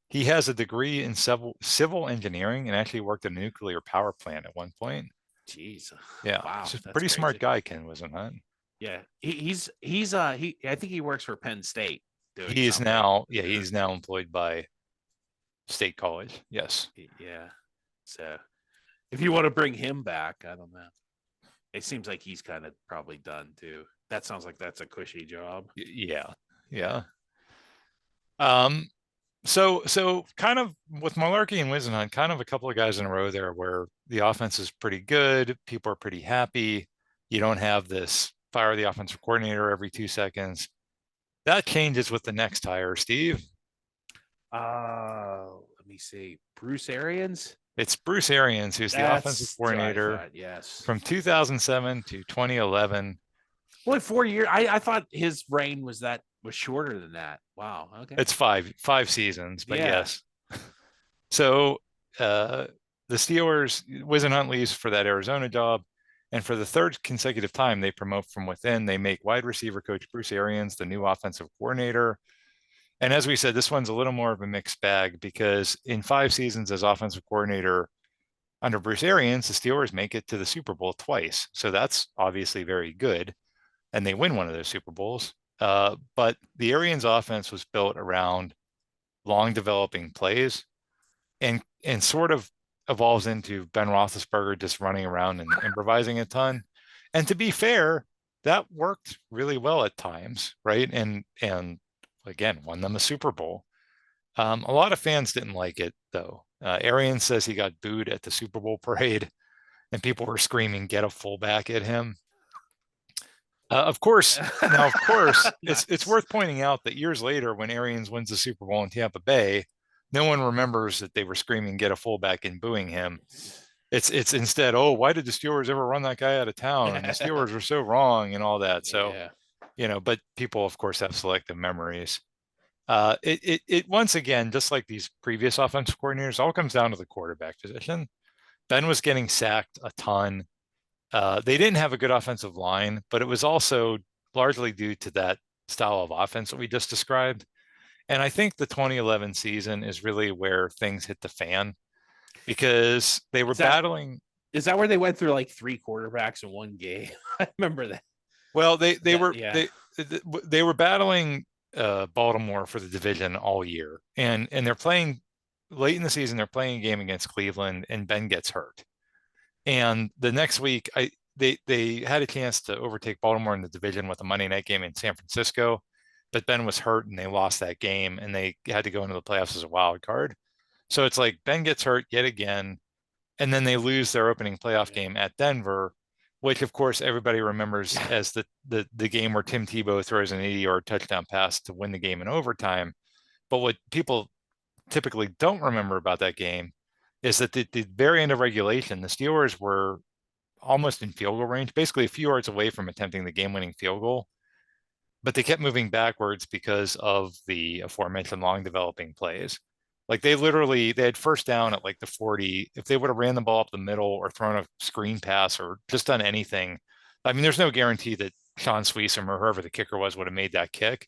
A: he has a degree in civil engineering and actually worked at a nuclear power plant at one point.
B: Jeez.
A: Yeah,
B: Wow.
A: he's a
B: That's
A: pretty smart
B: crazy.
A: guy, Ken Wisenhunt.
B: Yeah. I think he works for Penn State doing
A: He is
B: something.
A: now, yeah, he's now employed by State College. Yes.
B: Yeah. So if you want to bring him back, I don't know. It seems like he's kind of probably done too. That sounds like that's a cushy job.
A: Yeah. Yeah. Um, so kind of with Malarkey and Wisenhunt, kind of a couple of guys in a row there where the offense is pretty good. People are pretty happy. You don't have this fire the offensive coordinator every 2 seconds. That changes with the next hire, Steve.
B: Let me see. Bruce Arians.
A: It's Bruce Arians, who's the offensive
B: That's what I
A: coordinator
B: thought, yes.
A: from 2007 to 2011.
B: Well, 4 years. I thought his reign was shorter than that. Wow. Okay.
A: It's five seasons, but
B: Yeah.
A: yes. So the Steelers, Wisenhunt leaves for that Arizona job. And for the third consecutive time, they promote from within. They make wide receiver coach Bruce Arians the new offensive coordinator. And as we said, this one's a little more of a mixed bag because in 5 seasons as offensive coordinator under Bruce Arians, the Steelers make it to the Super Bowl twice. So that's obviously very good. And they win one of those Super Bowls. But the Arians offense was built around long developing plays and sort of evolves into Ben Roethlisberger just running around and improvising a ton. And to be fair, that worked really well at times, right? And again, won them a Super Bowl. A lot of fans didn't like it though. Arians says he got booed at the Super Bowl parade, and people were screaming "Get a fullback" at him. Of course,
B: Nice.
A: it's worth pointing out that years later, when Arians wins the Super Bowl in Tampa Bay, no one remembers that they were screaming "Get a fullback" and booing him. It's instead, oh, why did the Steelers ever run that guy out of town? And the Steelers were so wrong and all that. So,
B: Yeah.
A: but people, of course, have selective memories. It once again, just like these previous offensive coordinators, all comes down to the quarterback position. Ben was getting sacked a ton. They didn't have a good offensive line, but it was also largely due to that style of offense that we just described. And I think the 2011 season is really where things hit the fan because they were battling.
B: Is that where they went through like 3 quarterbacks in one game? I remember that.
A: Well, they
B: Yeah.
A: they were battling Baltimore for the division all year, and they're playing late in the season. They're playing a game against Cleveland, and Ben gets hurt. And the next week, they had a chance to overtake Baltimore in the division with a Monday night game in San Francisco, but Ben was hurt and they lost that game, and they had to go into the playoffs as a wild card. So it's like Ben gets hurt yet again, and then they lose their opening playoff game at Denver, which of course everybody remembers as the game where Tim Tebow throws an 80-yard touchdown pass to win the game in overtime. But what people typically don't remember about that game is that the very end of regulation, the Steelers were almost in field goal range, basically a few yards away from attempting the game-winning field goal, but they kept moving backwards because of the aforementioned long developing plays. Like they had first down at like the 40. If they would have ran the ball up the middle or thrown a screen pass or just done anything, I mean, there's no guarantee that Sean Sweesom or whoever the kicker was would have made that kick,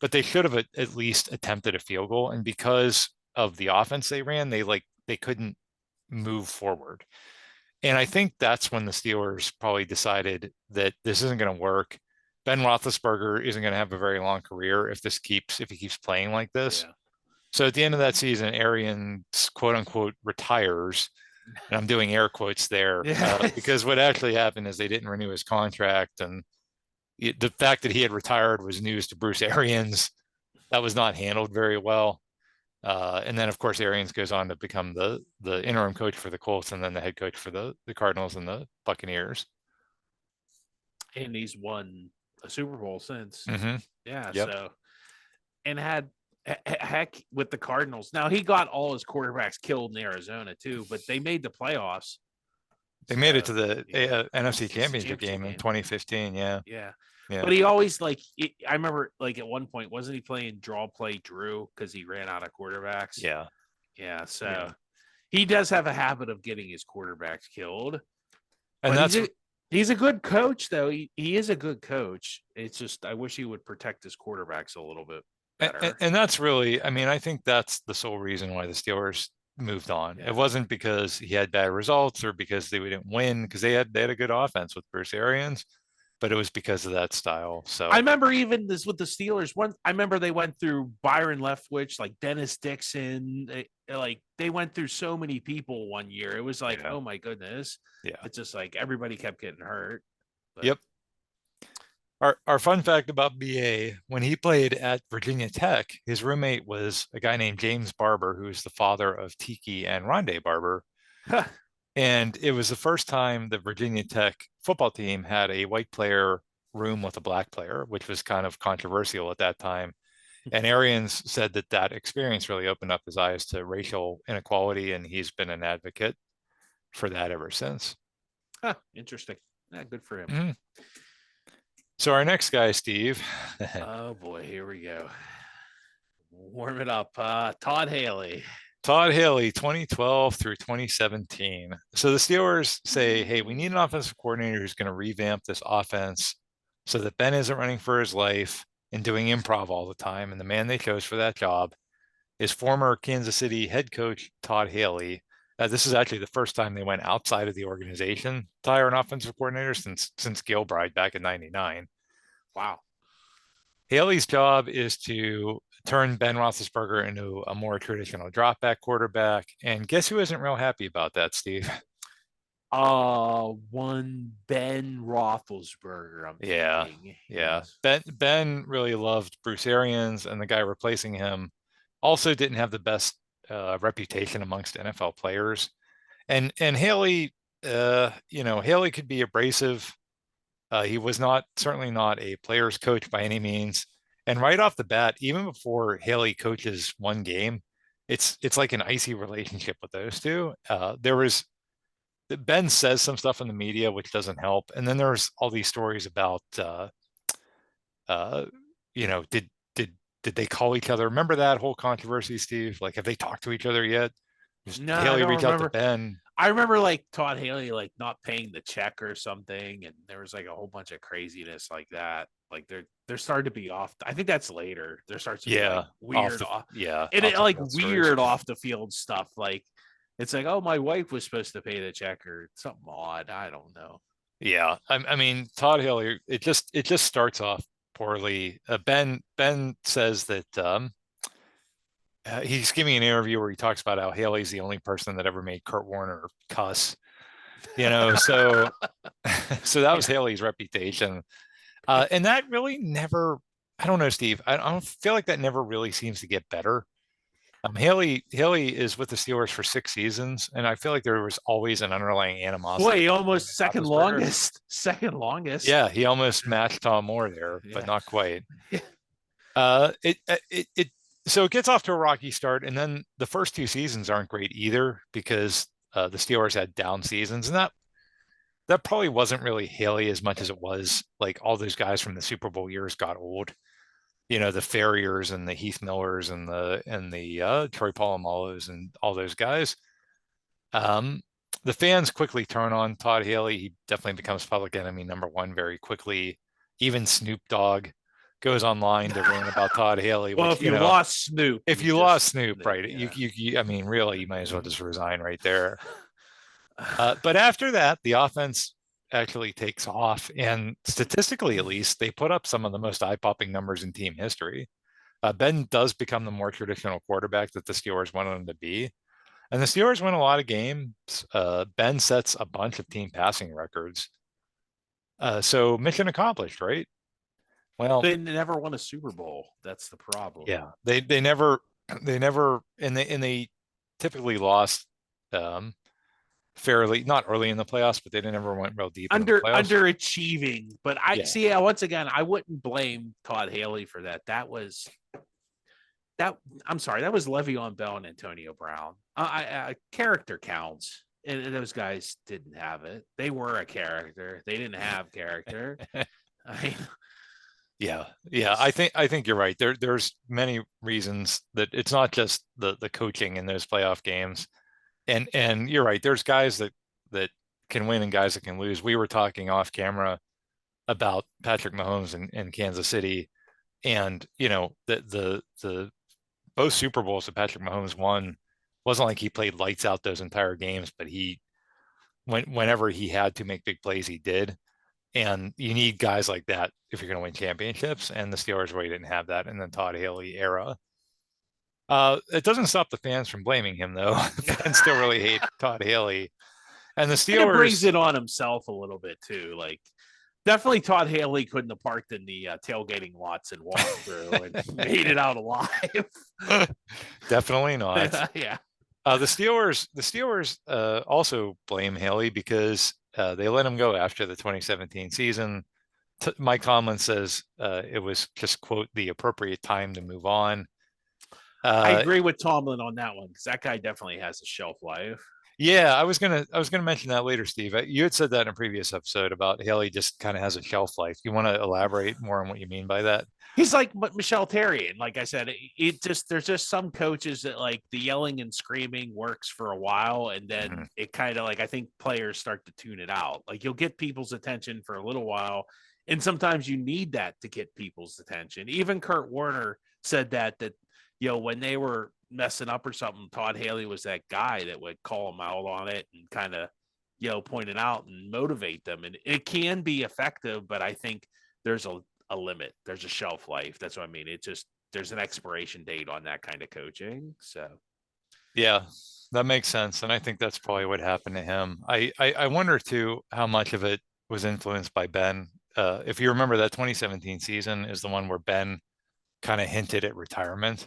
A: but they should have at least attempted a field goal. And because of the offense they ran, they couldn't move forward. And I think that's when the Steelers probably decided that this isn't going to work. Ben Roethlisberger isn't going to have a very long career if he keeps playing like this.
B: Yeah.
A: So at the end of that season, Arians quote unquote retires, and I'm doing air quotes there because what actually happened is they didn't renew his contract, and the fact that he had retired was news to Bruce Arians. That was not handled very well. And then, of course, Arians goes on to become the interim coach for the Colts and then the head coach for the Cardinals and the Buccaneers.
B: And he's won a Super Bowl since.
A: Mm-hmm.
B: Yeah.
A: Yep.
B: So, and had heck with the Cardinals. Now he got all his quarterbacks killed in Arizona too, but they made the playoffs
A: They made it
B: So,
A: to the
B: yeah.
A: NFC
B: NFC
A: Championship game in
B: game.
A: 2015. Yeah.
B: Yeah.
A: Yeah.
B: But he always I remember like at one point, wasn't he playing draw play Drew because he ran out of quarterbacks?
A: Yeah.
B: Yeah. So
A: Yeah.
B: he does have a habit of getting his quarterbacks killed.
A: And
B: But
A: that's
B: he's a good coach, though. He is a good coach. It's just I wish he would protect his quarterbacks a little bit better.
A: and that's really, I mean, I think that's the sole reason why the Steelers moved on.
B: Yeah.
A: It wasn't because he had bad results or because they didn't win, because they had a good offense with Bruce Arians, but it was because of that style. So
B: I remember even this with the Steelers. I remember they went through Byron Leftwich, like Dennis Dixon. They went through so many people one year. It was like,
A: Yeah.
B: oh my goodness.
A: Yeah.
B: It's just like everybody kept getting hurt. But
A: Yep. Our fun fact about BA, when he played at Virginia Tech, his roommate was a guy named James Barber, who is the father of Tiki and Rondé Barber. And it was the first time the Virginia Tech football team had a white player room with a black player, which was kind of controversial at that time. And Arians said that that experience really opened up his eyes to racial inequality, and he's been an advocate for that ever since.
B: Interesting. Yeah, good for him.
A: Mhm. So our next guy, Steve.
B: Oh boy, here we go. Warm it up. Todd Haley.
A: Todd Haley, 2012 through 2017. So the Steelers say, hey, we need an offensive coordinator who's going to revamp this offense so that Ben isn't running for his life and doing improv all the time. And the man they chose for that job is former Kansas City head coach Todd Haley. This is actually the first time they went outside of the organization to hire an offensive coordinator since Gilbride back in '99.
B: Wow.
A: Haley's job is to turn Ben Roethlisberger into a more traditional drop-back quarterback. And guess who isn't real happy about that, Steve?
B: One Ben Roethlisberger. I'm
A: Yeah,
B: thinking.
A: yeah.
B: Yes.
A: Ben really loved Bruce Arians, and the guy replacing him also didn't have the best reputation amongst NFL players. And Haley, Haley could be abrasive. He was certainly not a player's coach by any means. And right off the bat, even before Haley coaches one game, it's like an icy relationship with those two. Ben says some stuff in the media which doesn't help, and then there's all these stories about, did they call each other? Remember that whole controversy, Steve? Like, have they talked to each other yet?
B: No, I
A: Haley
B: don't
A: reach out to
B: remember.
A: Ben.
B: I remember like Todd Haley like not paying the check or something, and there was like a whole bunch of craziness like that. Like they're starting to be off. I think that's later. There starts to be like weird off, and it like weird off the field stuff. Like it's like, oh, my wife was supposed to pay the check or something odd. I don't know.
A: Yeah, I mean Todd Haley. It just starts off poorly. Ben says that he's giving an interview where he talks about how Haley's the only person that ever made Kurt Warner cuss. So that was Haley's reputation, and that really never. I don't know, Steve. I don't feel like that never really seems to get better. Haley is with the Steelers for 6 seasons, and I feel like there was always an underlying animosity.
B: Boy, he almost second longest.
A: Yeah, he almost matched Tom Moore there, but not quite. So it gets off to a rocky start, and then the first 2 seasons aren't great either because the Steelers had down seasons, and that probably wasn't really Haley as much as it was like all those guys from the Super Bowl years got old. The Farriers and the Heath Millers and the Troy Polamalu's and all those guys. The fans quickly turn on Todd Haley. He definitely becomes public enemy number 1 very quickly. Even Snoop Dogg goes online to rant about Todd Haley.
B: Well,
A: which,
B: if you lost Snoop,
A: lost Snoop, right?
B: Yeah.
A: I mean, really, you might as well just resign right there. But after that, the offense actually takes off, and statistically, at least, they put up some of the most eye-popping numbers in team history. Ben does become the more traditional quarterback that the Steelers wanted him to be, and the Steelers win a lot of games. Ben sets a bunch of team passing records. So mission accomplished, right? Well,
B: they never won a Super Bowl. That's the problem.
A: Yeah, they never, and they typically lost fairly, not early in the playoffs, but they never went real deep.
B: Underachieving. But once again, I wouldn't blame Todd Haley for that. I'm sorry, that was Le'Veon Bell and Antonio Brown. Character counts. and those guys didn't have it. They were a character. They didn't have character. I mean,
A: Yeah. I think you're right. There's many reasons that it's not just the coaching in those playoff games. And you're right. There's guys that can win and guys that can lose. We were talking off camera about Patrick Mahomes in Kansas City, and the both Super Bowls that Patrick Mahomes won wasn't like he played lights out those entire games, but whenever he had to make big plays, he did. And you need guys like that if you're going to win championships. And the Steelers really didn't have that in the Todd Haley era. It doesn't stop the fans from blaming him, though. The fans still really hate Todd Haley. And the
B: It brings
A: Steelers
B: it on himself a little bit too. Like, definitely Todd Haley couldn't have parked in the tailgating lots and walked through and made it out alive.
A: definitely not.
B: Yeah.
A: The Steelers also blame Haley because they let him go after the 2017 season. Mike Tomlin says it was just, quote, the appropriate time to move on.
B: I agree with Tomlin on that one because that guy definitely has a shelf life.
A: Yeah, I was gonna mention that later, Steve. You had said that in a previous episode about Haley just kind of has a shelf life. You want to elaborate more on what you mean by that?
B: He's like Michelle Therrien. Like I said, there's just some coaches that like the yelling and screaming works for a while, and then it kind of like I think players start to tune it out. Like you'll get people's attention for a little while, and sometimes you need that to get people's attention. Even Kurt Warner said that when they were messing up or something, Todd Haley was that guy that would call them out on it and kind of point it out and motivate them. And it can be effective, but I think there's a limit. There's a shelf life. That's what I mean. There's an expiration date on that kind of coaching. So
A: yeah, that makes sense. And I think that's probably what happened to him. I wonder too how much of it was influenced by Ben. If you remember, that 2017 season is the one where Ben kind of hinted at retirement.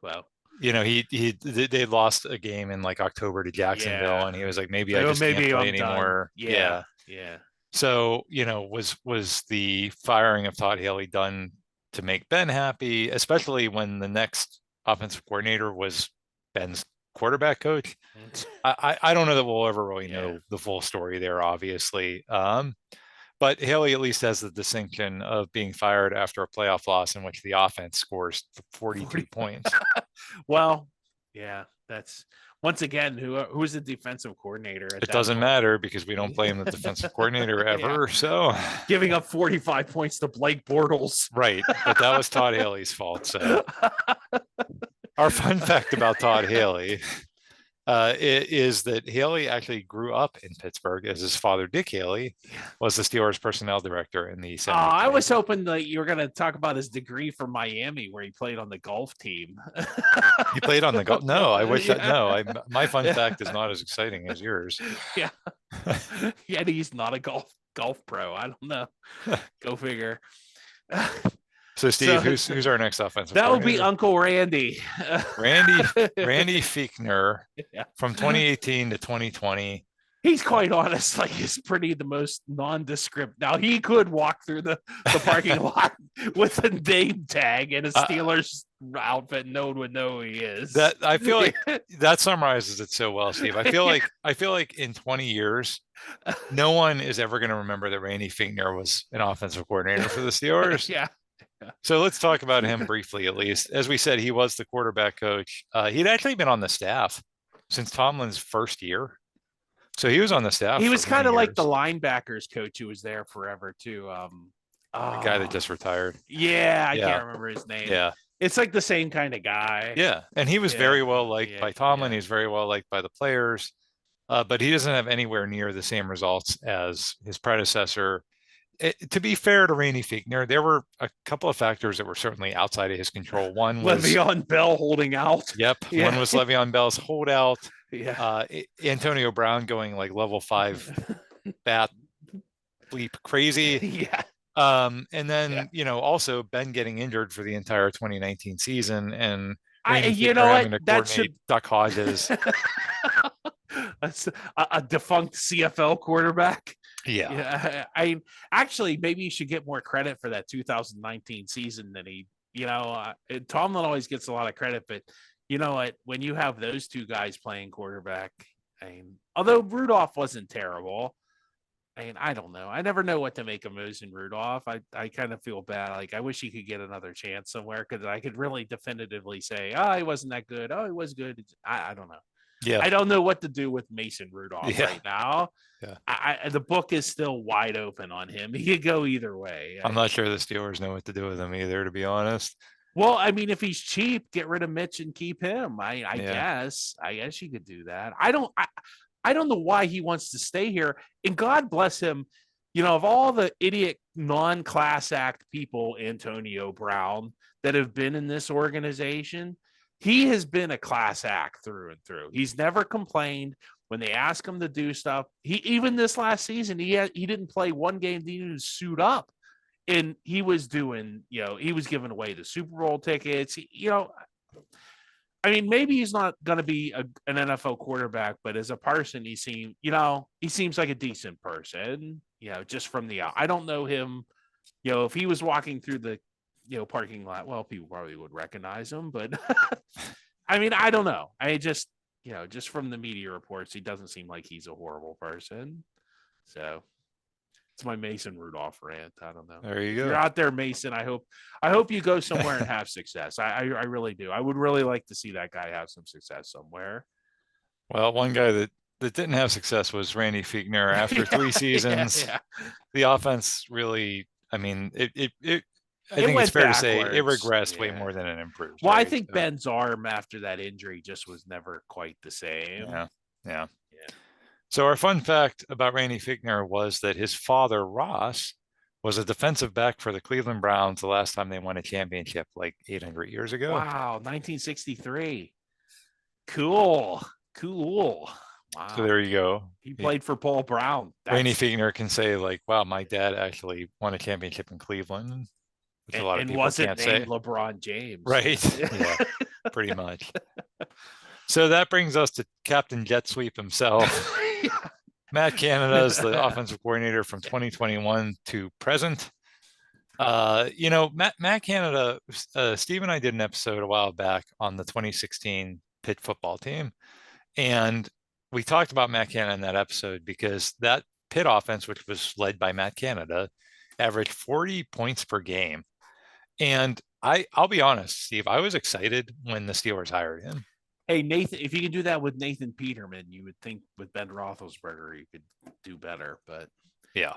B: Well,
A: they lost a game in like October to Jacksonville, and he was like, maybe I just can't play anymore.
B: Yeah.
A: So, was the firing of Todd Haley done to make Ben happy, especially when the next offensive coordinator was Ben's quarterback coach? I don't know that we'll ever really know the full story there, obviously. But Haley at least has the distinction of being fired after a playoff loss in which the offense scores 42 points.
B: Well, yeah, that's once again who's the defensive coordinator.
A: It doesn't matter because we don't blame the defensive coordinator ever. So
B: giving up 45 points to Blake Bortles.
A: Right. But that was Todd Haley's fault. So our fun fact about Todd Haley is that Haley actually grew up in Pittsburgh, as his father, Dick Haley, was the Steelers personnel director in the 70s.
B: I was hoping that you were going to talk about his degree from Miami, where he played on the golf team.
A: He played on the golf? No, I wish my fun fact is not as exciting as yours.
B: Yeah. Yeah, he's not a golf pro. I don't know. Go figure.
A: So Steve, who's our next offensive?
B: That would be Uncle Randy.
A: Randy Fichtner from 2018 to 2020.
B: He's quite honest, like he's pretty the most nondescript. Now he could walk through the parking lot with a name tag and a Steelers outfit, no one would know who he is.
A: That I feel like that summarizes it so well, Steve. I feel like in 20 years, no one is ever going to remember that Randy Fichtner was an offensive coordinator for the Steelers.
B: Yeah.
A: So let's talk about him briefly, at least. As we said, he was the quarterback coach. He'd actually been on the staff since Tomlin's first year. So he was on the staff.
B: He was kind of like the linebackers coach who was there forever too.
A: The guy that just retired.
B: Yeah, I can't remember his name.
A: Yeah.
B: It's like the same kind of guy.
A: Yeah. And he was very well liked by Tomlin. He was very well liked by the players. But he doesn't have anywhere near the same results as his predecessor. To be fair to Randy Fichtner, there were a couple of factors that were certainly outside of his control. One was
B: Le'Veon Bell holding out.
A: Yep. Yeah. One was Le'Veon Bell's holdout.
B: Yeah.
A: Antonio Brown going like level 5 bat bleep crazy.
B: Yeah.
A: And then, also Ben getting injured for the entire 2019 season, and
B: that should
A: Duck Hodges.
B: That's a defunct CFL quarterback.
A: Yeah.
B: I actually maybe you should get more credit for that 2019 season than he. Tomlin always gets a lot of credit, but you know what? When you have those two guys playing quarterback, I mean, although Rudolph wasn't terrible, I mean, I don't know. I never know what to make of Mason Rudolph. I kind of feel bad. Like, I wish he could get another chance somewhere because I could really definitively say, oh, he wasn't that good. Oh, he was good. I don't know.
A: Yeah.
B: I don't know what to do with Mason Rudolph
A: Yeah.
B: right now.
A: Yeah.
B: The book is still wide open on him. He could go either way.
A: I'm not sure the Steelers know what to do with him either, to be honest.
B: Well, I mean, if he's cheap, get rid of Mitch and keep him. I
A: Yeah.
B: guess you could do that. I don't know why he wants to stay here. And God bless him. You know, of all the idiot non-class act people, Antonio Brown, that have been in this organization, he has been a class act through and through. He's never complained when they ask him to do stuff. He even this last season, he didn't play one game, he didn't suit up. And he was doing, you know, he was giving away the Super Bowl tickets. You know, I mean, maybe he's not going to be an NFL quarterback, but as a person, he seems like a decent person, you know, just from the out. I don't know him, you know, if he was walking through the, you know, parking lot, well, people probably would recognize him, but I mean, I don't know. I just, you know, just from the media reports, he doesn't seem like he's a horrible person. So it's my Mason Rudolph rant. I don't know.
A: There you
B: If
A: go.
B: you're out there, Mason, I hope you go somewhere and have success. I really do. I would really like to see that guy have some success somewhere.
A: Well, one guy that didn't have success was Randy Fiegner. After 3 seasons, the offense really, I mean, I think it's fair to say it regressed way more than it improved.
B: Well, I think Ben's arm after that injury just was never quite the same.
A: Yeah. So our fun fact about Randy Fiegner was that his father, Ross, was a defensive back for the Cleveland Browns the last time they won a championship, like 800 years ago.
B: Wow, 1963. Cool. Wow.
A: So there you go.
B: He played for Paul Brown.
A: Randy Fiegner can say, like, wow, my dad actually won a championship in Cleveland. Which a lot of people can't say.
B: LeBron James.
A: Right. Yeah, pretty much. So that brings us to Captain Jet Sweep himself. Matt Canada is the offensive coordinator from 2021 to present. You know, Matt Canada, Steve and I did an episode a while back on the 2016 Pitt football team. And we talked about Matt Canada in that episode because that Pitt offense, which was led by Matt Canada, averaged 40 points per game. And I'll be honest, Steve, I was excited when the Steelers hired him.
B: Hey, Nathan, if you can do that with Nathan Peterman, you would think with Ben Roethlisberger, you could do better. But
A: yeah,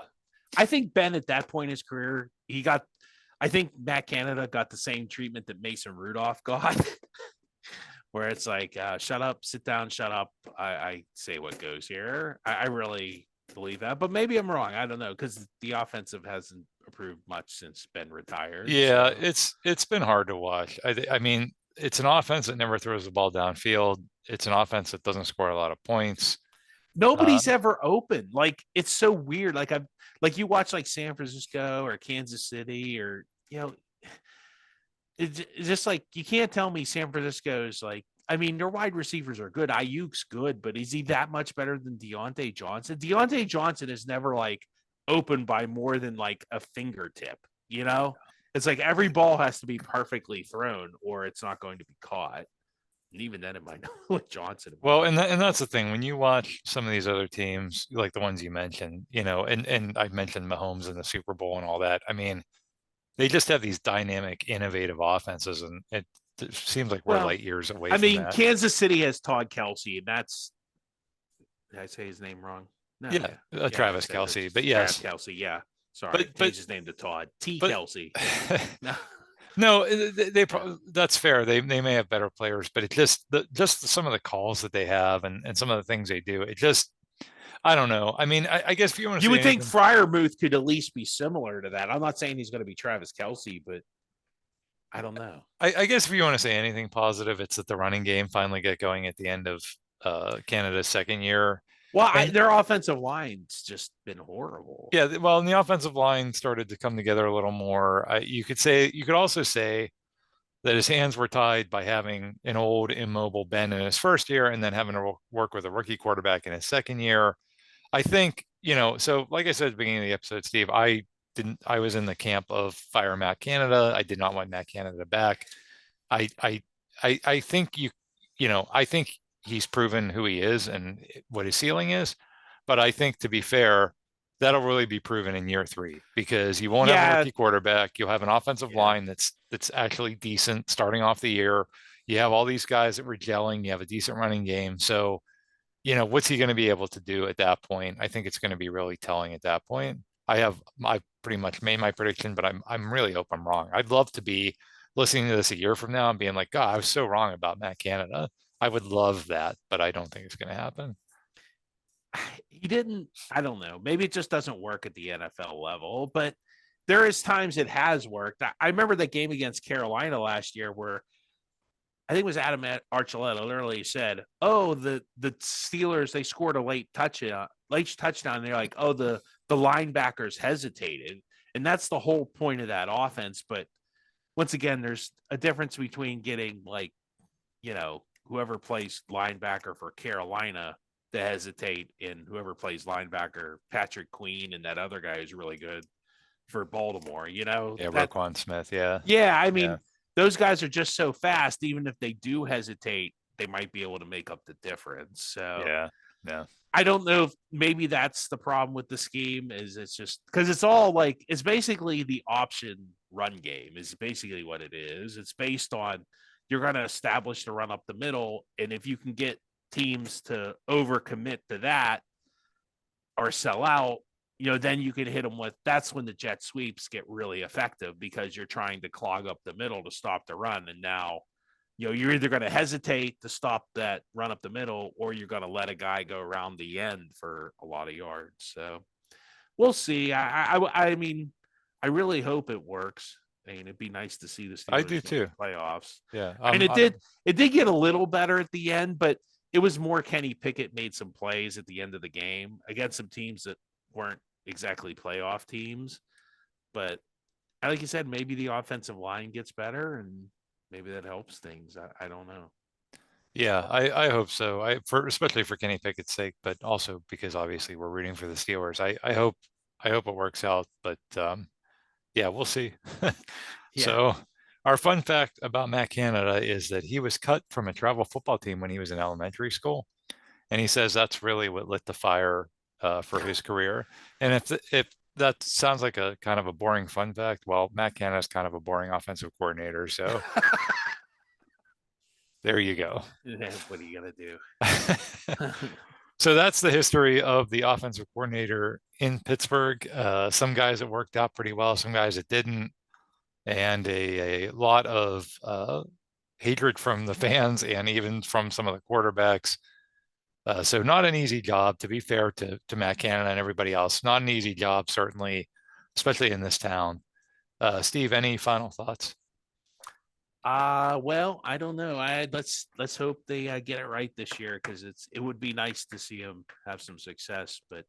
B: I think Ben at that point in his career, I think Matt Canada got the same treatment that Mason Rudolph got, where it's like, shut up, sit down, shut up. I say what goes here. I really believe that, but maybe I'm wrong. I don't know, because the offensive hasn't improved much since Ben retired.
A: Yeah, so. It's been hard to watch. I mean, it's an offense that never throws the ball downfield. It's an offense that doesn't score a lot of points.
B: Nobody's ever open. Like, it's so weird. Like you watch like San Francisco or Kansas City, or, you know, it's just like, you can't tell me San Francisco's like, I mean, their wide receivers are good. Ayuk's good, but is he that much better than Deontay Johnson? Deontay Johnson is never like open by more than like a fingertip, you know? It's like every ball has to be perfectly thrown or it's not going to be caught. And even then it might not with Johnson.
A: Well, and that's the thing. When you watch some of these other teams, like the ones you mentioned, you know, and I mentioned Mahomes in the Super Bowl and all that. I mean, they just have these dynamic, innovative offenses, and it seems like we're light years away from that.
B: Kansas City has Todd Kelsey, and that's, did I say his name wrong?
A: No, yeah, Travis Kelsey, but yes.
B: Travis Kelsey, yeah. Sorry, changed his name to Todd. Kelsey.
A: No, that's fair. They may have better players, but it just some of the calls that they have and some of the things they do, it just, I don't know. I mean, I guess if you want to,
B: you would think Freiermuth could at least be similar to that. I'm not saying he's going to be Travis Kelsey, but I don't know.
A: I guess if you want to say anything positive, it's that the running game finally got going at the end of Canada's second year.
B: Well, their offensive line's just been horrible.
A: Yeah, well, and the offensive line started to come together a little more. You could also say that his hands were tied by having an old immobile Ben in his first year and then having to work with a rookie quarterback in his second year. I think, you know, so like I said at the beginning of the episode, Steve, I was in the camp of fire Matt Canada. I did not want Matt Canada back. I think I think he's proven who he is and what his ceiling is. But I think, to be fair, that'll really be proven in year 3, because you won't have a
B: Yeah.
A: rookie quarterback. You'll have an offensive
B: Yeah.
A: line that's actually decent starting off the year. You have all these guys that were gelling. You have a decent running game. So, what's he going to be able to do at that point? I think it's going to be really telling at that point. I pretty much made my prediction, but I'm really hope I'm wrong. I'd love to be listening to this a year from now and being like, God, I was so wrong about Matt Canada. I would love that, but I don't think it's going to happen.
B: He didn't, I don't know. Maybe it just doesn't work at the NFL level, but there is times it has worked. I remember that game against Carolina last year where I think it was Adam Archuleta literally said, "Oh, the Steelers, they scored a late touchdown. They're like, oh, the linebackers hesitated." And that's the whole point of that offense. But once again, there's a difference between getting whoever plays linebacker for Carolina to hesitate and whoever plays linebacker, Patrick Queen, and that other guy is really good for Baltimore.
A: Yeah,
B: that,
A: Roquan Smith. Yeah.
B: Yeah, I mean, those guys are just so fast. Even if they do hesitate, they might be able to make up the difference. So
A: yeah.
B: I don't know if maybe that's the problem with the scheme. Is it's just because it's all like it's basically the option run game is basically what it is. It's based on you're going to establish the run up the middle, and if you can get teams to overcommit to that or sell out, then you can hit them with, that's when the jet sweeps get really effective because you're trying to clog up the middle to stop the run. And now, you're either going to hesitate to stop that run up the middle, or you're going to let a guy go around the end for a lot of yards. So we'll see. I mean, I really hope it works. I mean, it'd be nice to see the Steelers
A: I do too.
B: Playoffs.
A: Yeah.
B: And it did get a little better at the end, but it was more Kenny Pickett made some plays at the end of the game against some teams that weren't exactly playoff teams. But like you said, maybe the offensive line gets better and maybe that helps things. I don't know.
A: Yeah, I hope so. Especially for Kenny Pickett's sake, but also because obviously we're rooting for the Steelers. I hope it works out, but yeah, we'll see. So our fun fact about Matt Canada is that he was cut from a travel football team when he was in elementary school. And he says that's really what lit the fire for his career. And if that sounds like a kind of a boring fun fact, well, Matt Canada is kind of a boring offensive coordinator. So there you go.
B: What are you going to do?
A: So that's the history of the offensive coordinator in Pittsburgh. Some guys it worked out pretty well, some guys it didn't. And a lot of hatred from the fans and even from some of the quarterbacks. So not an easy job, to be fair to Matt Canada and everybody else. Not an easy job, certainly, especially in this town. Steve, any final thoughts?
B: Well, I don't know. Let's hope they get it right this year, because it would be nice to see them have some success. But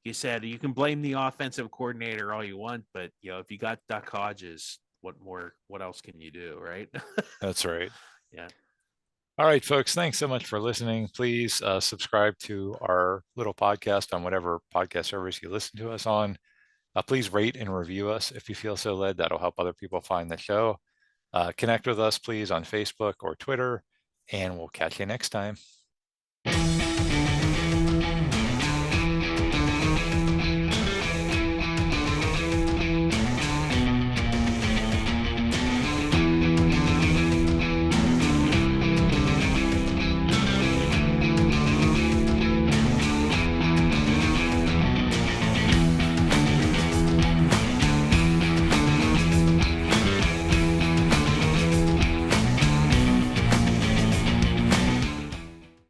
B: you said you can blame the offensive coordinator all you want, but if you got Duck Hodges, what else can you do, right?
A: That's right.
B: Yeah.
A: All right, folks, thanks so much for listening. Please subscribe to our little podcast on whatever podcast service you listen to us on. Please rate and review us if you feel so led. That'll help other people find the show. Connect with us, please, on Facebook or Twitter, and we'll catch you next time.